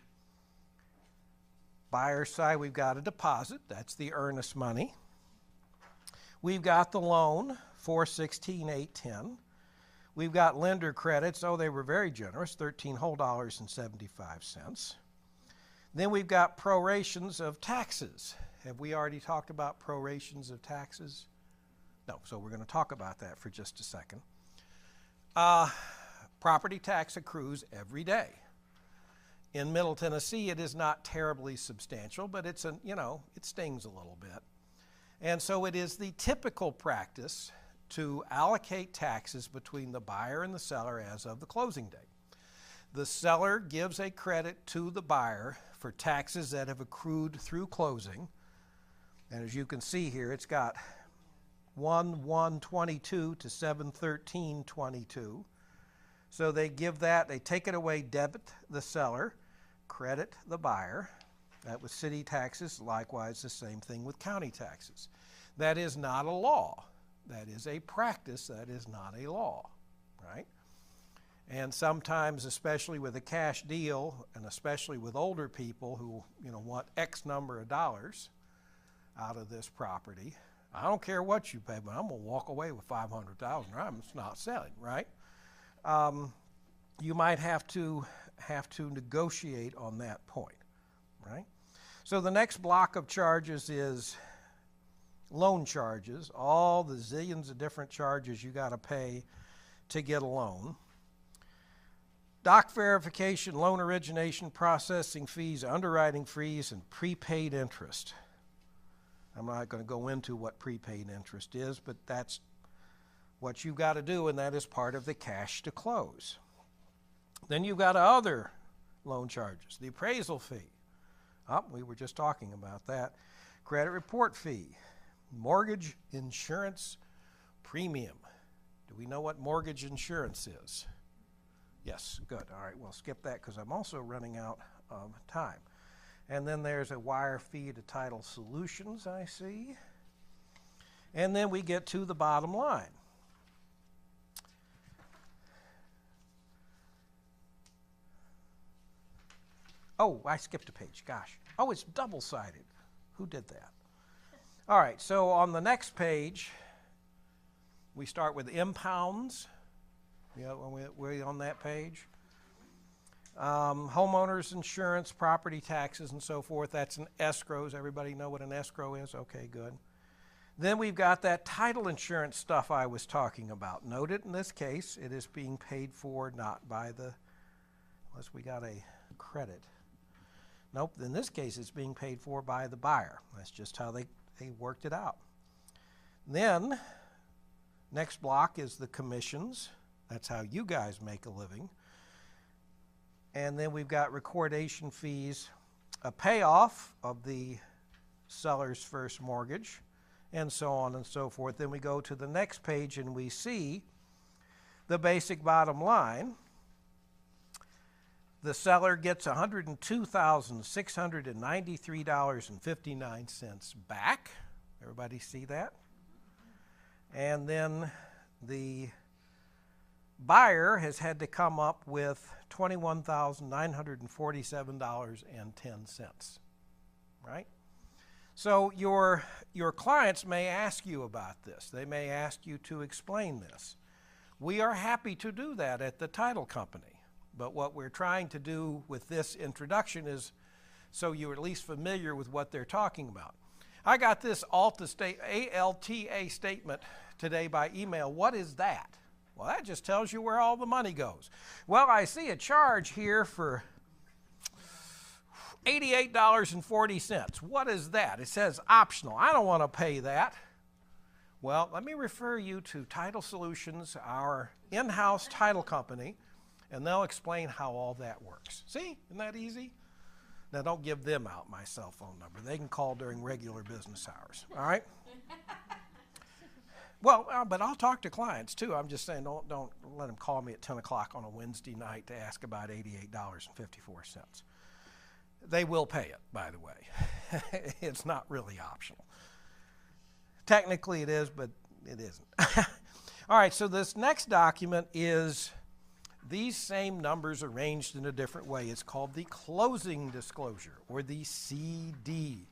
I: buyer side, we've got a deposit. That's the earnest money. We've got the loan, $416,810. We've got lender credits. Oh, they were very generous, $13.75. Then we've got prorations of taxes. Have we already talked about prorations of taxes? No, so we're going to talk about that for just a second. Property tax accrues every day. In Middle Tennessee, it is not terribly substantial, but it stings a little bit. And so it is the typical practice to allocate taxes between the buyer and the seller as of the closing date. The seller gives a credit to the buyer for taxes that have accrued through closing And as you can see here, it's got 1/1/22 to 7/13/22. So they take it away, debit the seller, credit the buyer. That was city taxes, likewise the same thing with county taxes. That is not a law. That is a practice, that is not a law, right? And sometimes, especially with a cash deal, and especially with older people who, want X number of dollars out of this property, I don't care what you pay, but I'm going to walk away with $500,000. I'm not selling, right? You might have to negotiate on that point, right? So the next block of charges is loan charges, all the zillions of different charges you got to pay to get a loan. Doc verification, loan origination, processing fees, underwriting fees, and prepaid interest. I'm not going to go into what prepaid interest is, but that's what you've got to do, and that is part of the cash to close. Then you've got other loan charges, the appraisal fee. We were just talking about that. Credit report fee, mortgage insurance premium. Do we know what mortgage insurance is? Yes, good. All right, we'll skip that because I'm also running out of time. And then there's a wire fee to Title Solutions, I see. And then we get to the bottom line. Oh, I skipped a page, gosh. Oh, it's double-sided. Who did that? All right, so on the next page, we start with impounds. We're on that page. Homeowners insurance, property taxes, and so forth. That's an escrow. Does everybody know what an escrow is? Okay, good. Then we've got that title insurance stuff I was talking about. Note it in this case, it is being paid for not by unless we got a credit. Nope, in this case it's being paid for by the buyer. That's just how they worked it out. Then, next block is the commissions. That's how you guys make a living. And then we've got recordation fees, a payoff of the seller's first mortgage, and so on and so forth. Then we go to the next page and we see the basic bottom line. The seller gets $102,693.59 back. Everybody see that? And then the buyer has had to come up with $21,947.10, right? So your clients may ask you about this. They may ask you to explain this. We are happy to do that at the title company. But what we're trying to do with this introduction is so you're at least familiar with what they're talking about. I got this ALTA statement today by email. What is that? Well, that just tells you where all the money goes. Well, I see a charge here for $88.40. What is that? It says optional. I don't want to pay that. Well, let me refer you to Title Solutions, our in-house title company, and they'll explain how all that works. See, isn't that easy? Now, don't give them out my cell phone number. They can call during regular business hours, all right? Well, but I'll talk to clients, too. I'm just saying don't let them call me at 10 o'clock on a Wednesday night to ask about $88.54. They will pay it, by the way. It's not really optional. Technically it is, but it isn't. All right, so this next document is these same numbers arranged in a different way. It's called the closing disclosure, or the CD.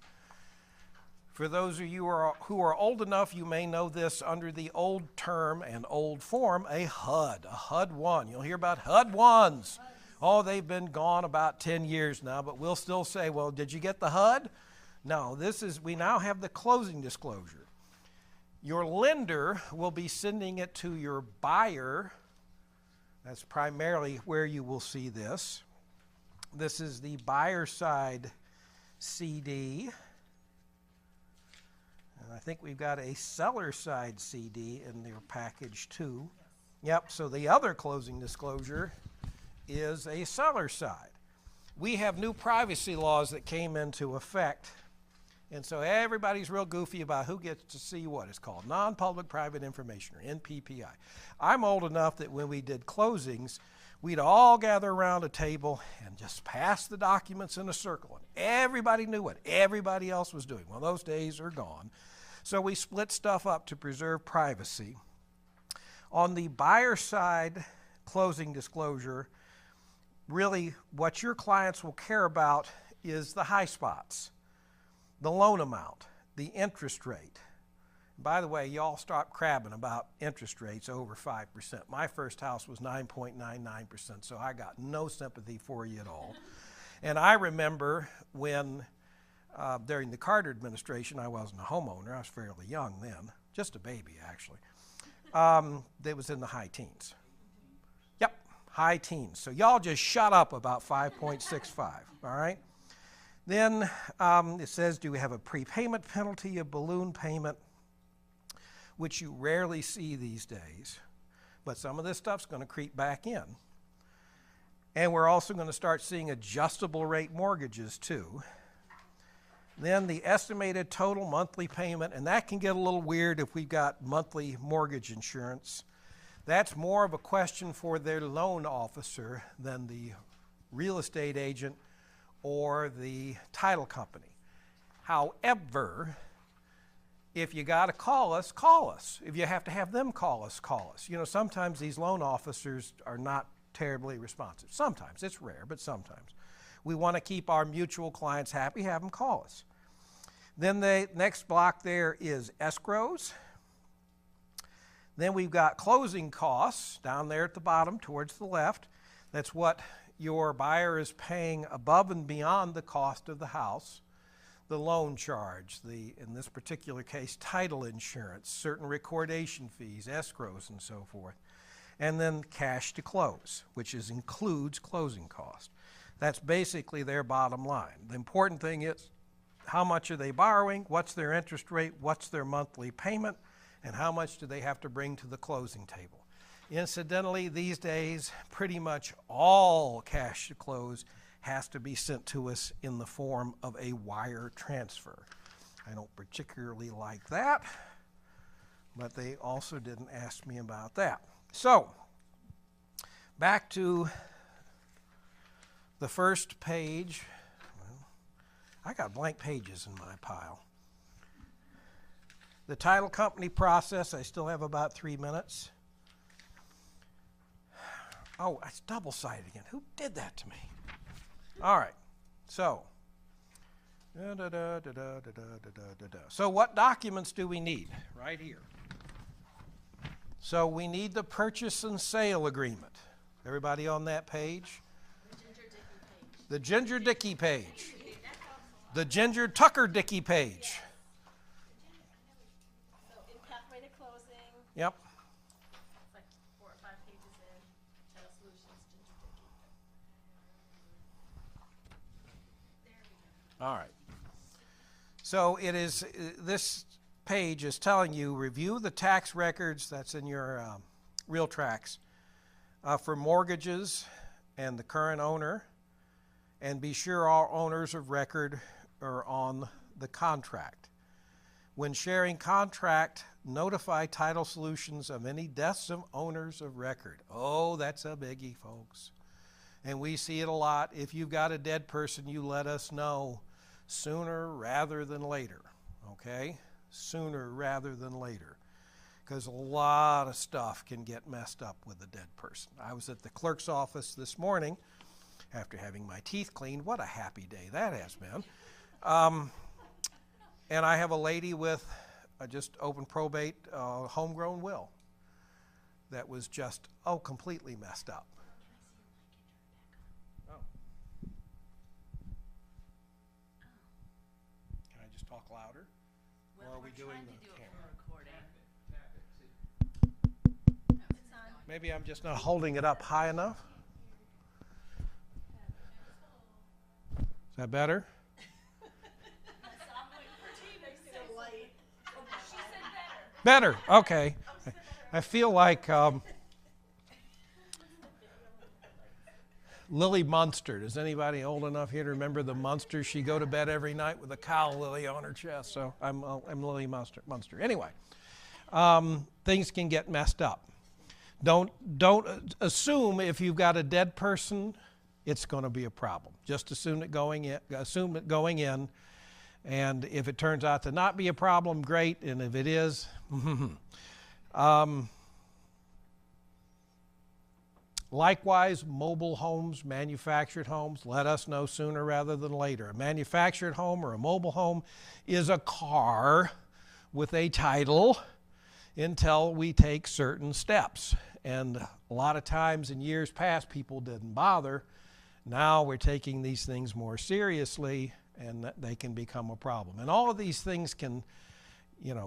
I: For those of you who are old enough, you may know this under the old term and old form, a HUD, a HUD 1. You'll hear about HUD 1s. Oh, they've been gone about 10 years now, but we'll still say, well, did you get the HUD? No, we now have the closing disclosure. Your lender will be sending it to your buyer. That's primarily where you will see this. This is the buyer side CD. And I think we've got a seller side CD in their package too. Yep, so the other closing disclosure is a seller side. We have new privacy laws that came into effect And so everybody's real goofy about who gets to see what is called non-public private information, or NPPI. I'm old enough that when we did closings, we'd all gather around a table and just pass the documents in a circle. And everybody knew what everybody else was doing. Well, those days are gone. So we split stuff up to preserve privacy. On the buyer side closing disclosure, really what your clients will care about is the high spots, the loan amount, the interest rate. By the way, y'all stop crabbing about interest rates over 5%. My first house was 9.99%, so I got no sympathy for you at all. And I remember when, during the Carter administration, I wasn't a homeowner, I was fairly young then, just a baby actually, that was in the high teens. Yep, high teens. So y'all just shut up about 5.65, all right? Then it says, do we have a prepayment penalty, a balloon payment, which you rarely see these days, but some of this stuff's going to creep back in. And we're also going to start seeing adjustable rate mortgages too. Then the estimated total monthly payment, and that can get a little weird if we've got monthly mortgage insurance. That's more of a question for their loan officer than the real estate agent or the title company. However, if you got to call us, call us. If you have to have them call us, call us. You know, sometimes these loan officers are not terribly responsive. Sometimes, it's rare, but sometimes. We want to keep our mutual clients happy, have them call us. Then the next block there is escrows. Then we've got closing costs down there at the bottom towards the left. That's what your buyer is paying above and beyond the cost of the house. The loan charge, in this particular case, title insurance, certain recordation fees, escrows, and so forth. And then cash to close, which includes closing costs. That's basically their bottom line. The important thing is how much are they borrowing, what's their interest rate, what's their monthly payment, and how much do they have to bring to the closing table. Incidentally, these days, pretty much all cash to close has to be sent to us in the form of a wire transfer. I don't particularly like that, but they also didn't ask me about that. So, back to the first page. Well, I got blank pages in my pile. The title company process, I still have about 3 minutes. Oh, it's double-sided again. Who did that to me? All right, so, so what documents do we need? Right here. So we need the purchase and sale agreement. Everybody on that page? The Ginger Dickey page. The Ginger Tucker Dickey page.
C: So in Pathway to Closing,
I: Yep.
C: it's like 4 or 5 pages in, Title Solutions, Ginger Dickey.
I: All right. So it is, this page is telling you, review the tax records, that's in your Real Tracks, for mortgages and the current owner, and be sure all owners of record are on the contract. When sharing contract, notify Title Solutions of any deaths of owners of record. Oh, that's a biggie, folks. And we see it a lot. If you've got a dead person, you let us know sooner rather than later, okay? Sooner rather than later, because a lot of stuff can get messed up with a dead person. I was at the clerk's office this morning after having my teeth cleaned. What a happy day that has been. And I have a lady with just open probate homegrown will that was just, completely messed up. Oh. Can I just talk louder?
D: Well,
I: Or are we
D: we're
I: doing
D: trying
I: the
D: to do it
I: camera?
D: for recording.
I: Maybe I'm just not holding it up high enough. Is that better? Better, okay. I feel like Lily Munster. Does anybody old enough here to remember the Munster? She'd go to bed every night with a cow lily on her chest. So I'm Lily Munster. Anyway, things can get messed up. Don't assume if you've got a dead person, it's going to be a problem. Just assume it going in. And if it turns out to not be a problem, great. And if it is, likewise, mobile homes, manufactured homes, let us know sooner rather than later. A manufactured home or a mobile home is a car with a title until we take certain steps. And a lot of times in years past, people didn't bother. Now we're taking these things more seriously, and they can become a problem. And all of these things can,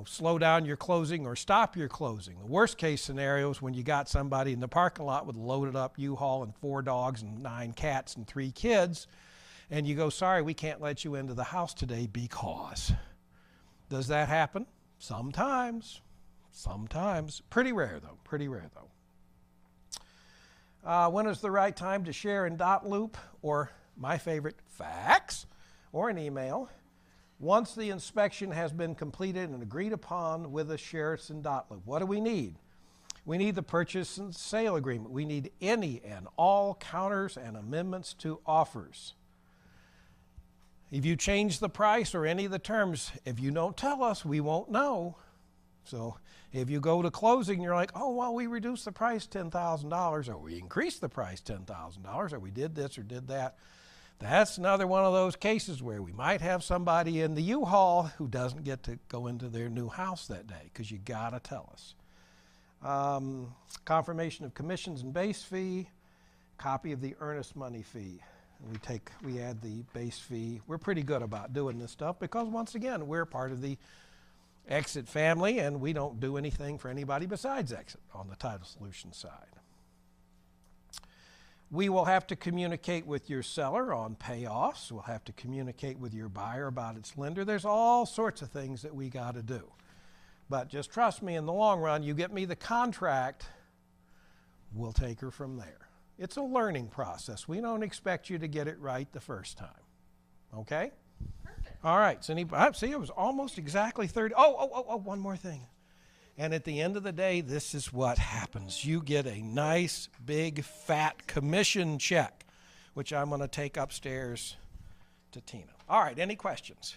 I: slow down your closing or stop your closing. The worst case scenario is when you got somebody in the parking lot with a loaded up U-Haul and 4 dogs and 9 cats and 3 kids, and you go, sorry, we can't let you into the house today because. Does that happen? Sometimes. Pretty rare though. When is the right time to share in dot loop, or my favorite, fax, or an email? Once the inspection has been completed and agreed upon with the sheriff's in dot loop. What do we need? We need the purchase and sale agreement. We need any and all counters and amendments to offers. If you change the price or any of the terms, if you don't tell us, we won't know. So if you go to closing, you're like, oh, well, we reduced the price $10,000, or we increased the price $10,000, or we did this or did that. That's another one of those cases where we might have somebody in the U-Haul who doesn't get to go into their new house that day, because you got to tell us. Confirmation of commissions and base fee, copy of the earnest money fee. We add the base fee. We're pretty good about doing this stuff because, once again, we're part of the Exit family, and we don't do anything for anybody besides Exit on the Title Solutions side. We will have to communicate with your seller on payoffs. We'll have to communicate with your buyer about its lender. There's all sorts of things that we got to do. But just trust me, in the long run, you get me the contract, we'll take her from there. It's a learning process. We don't expect you to get it right the first time. Okay? All right, so see, it was almost exactly 30. One more thing. And at the end of the day, this is what happens. You get a nice, big, fat commission check, which I'm going to take upstairs to Tina. All right, any questions?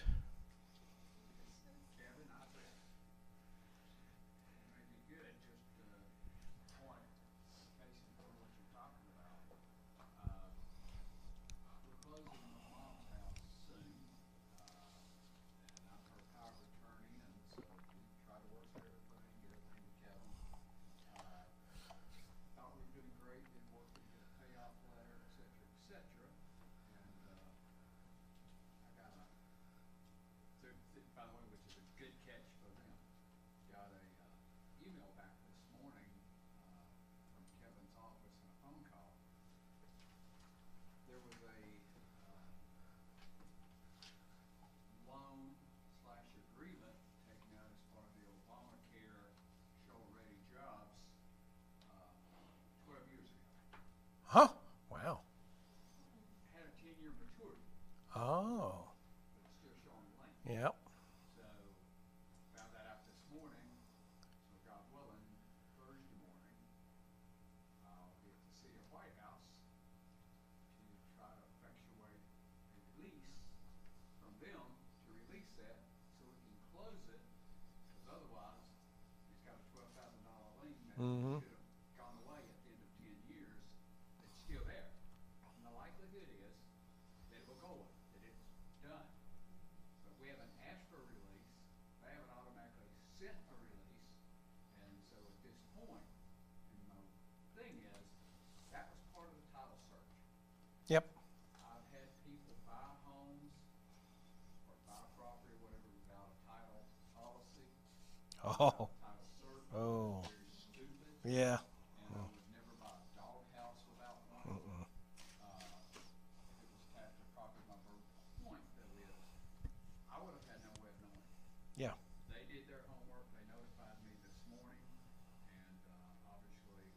I: Huh? Wow.
J: Had a 10-year maturity.
I: Oh.
J: But it's still showing length.
I: Yep.
J: So found that out this morning. So God willing, Thursday morning, I'll get to see a White House to try to effectuate a release from them to release that so we can close it. Because otherwise, it's got a $12,000 lien that
I: Mm-hmm.
J: should have gone away at the end of 10 years. It's still there. And the likelihood is that it will go away, that it's done. But we haven't asked for a release. They haven't automatically sent a release. And so at this point, and my thing is, that was part of the title search.
I: Yep.
J: I've had people buy homes or buy property, whatever, without a title policy,
I: Oh.
J: title search.
I: Oh.
J: Very stupid.
I: Yeah.
J: And I would never buy a doghouse without one. If it was attached to property, my point though is, I would have had no way of knowing.
I: Yeah.
J: They did their homework, they notified me this morning, and obviously,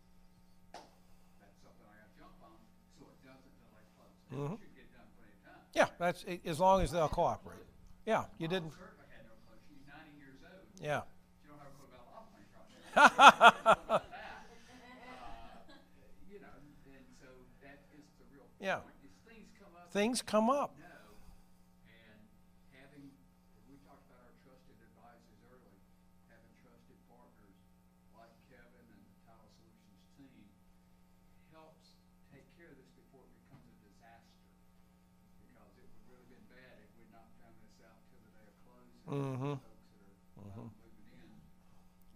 J: that's something I gotta jump on, so it doesn't should get done plenty of time.
I: Yeah, that's as long as they'll cooperate. Yeah, you didn't.
J: Certainly had no clue. She's 90 years old.
I: Yeah.
J: She don't have a clue about a lot of things right now. You know, and so that is the real
I: Yeah.
J: point. Is things come up.
I: Things come up.
J: No, and having, we talked about our trusted advisors early, having trusted partners like Kevin and the Title Solutions team helps take care of this before it becomes a disaster. Because it would really been bad if we'd not found this out till the day of closing.
I: Mhm.
J: Folks that are moving in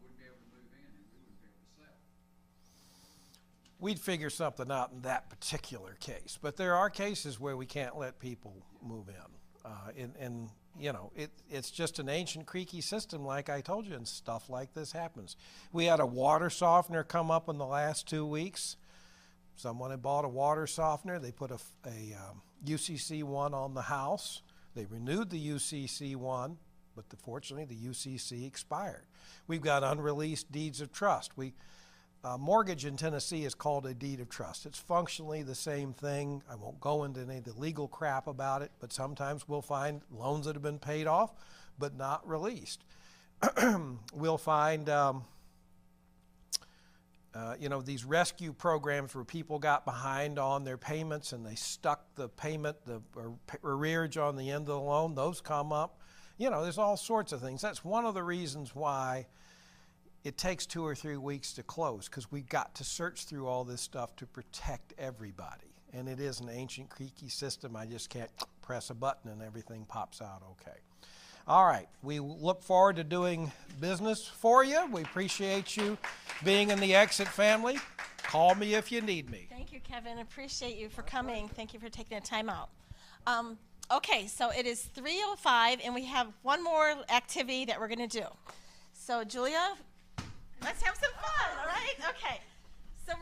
J: wouldn't be able to move in, and we wouldn't be able to sell.
I: We'd figure something out in that particular case. But there are cases where we can't let people move in. And you know, it's just an ancient creaky system, like I told you, and stuff like this happens. We had a water softener come up in the last 2 weeks. Someone had bought a water softener. They put a UCC one on the house. They renewed the UCC one, but fortunately the UCC expired. We've got unreleased deeds of trust. Mortgage in Tennessee is called a deed of trust. It's functionally the same thing. I won't go into any of the legal crap about it, but sometimes we'll find loans that have been paid off but not released. We'll find you know, these rescue programs where people got behind on their payments and they stuck the payment, the arrearage on the end of the loan. Those come up. You know, there's all sorts of things. That's one of the reasons why it takes 2 or 3 weeks to close, because we've got to search through all this stuff to protect everybody. And it is an ancient creaky system. I just can't press a button and everything pops out okay. All right, we look forward to doing business for you. We appreciate you being in the Exit family. Call me if you need me.
H: Thank you, Kevin. Appreciate you for coming. Thank you for taking the time out. Okay, so it is 3:05, and we have one more activity that we're going to do. So, Julia, let's have some fun, all right? Okay. So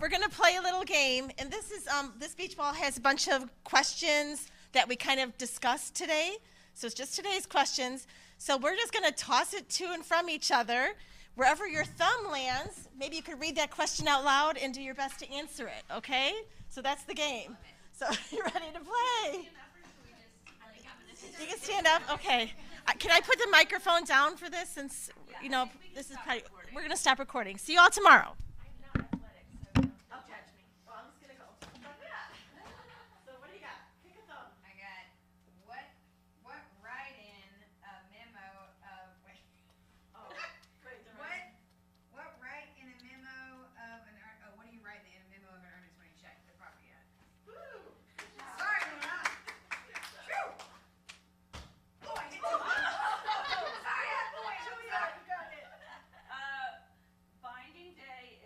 H: we're gonna play a little game, and this is this beach ball has a bunch of questions that we kind of discussed today. So it's just today's questions. So we're just gonna toss it to and from each other. Wherever your thumb lands, maybe you could read that question out loud and do your best to answer it, okay? So that's the game. So you ready to play? You can stand up, okay. Can I put the microphone down for this, since, you know, this is probably, we're gonna stop recording. See you all tomorrow.
D: Binding day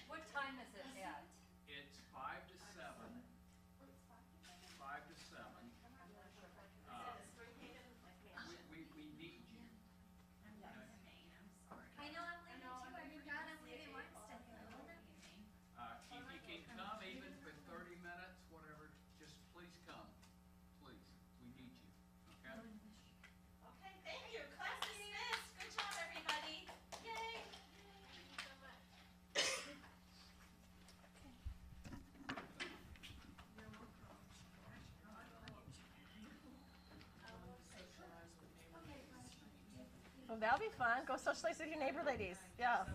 B: What time is it at?
J: It's 5 to 7. 5 to 7. We need you.
C: I know I'm leaving too. I forgot I'm leaving Winston.
J: If you can come even for 30 minutes, whatever, just please come. Please, we need you, okay?
H: Okay, thank you. Class dismissed. Good job, everybody. Yay. Well, that'll be fun. Go socialize with your neighbor ladies. Yeah.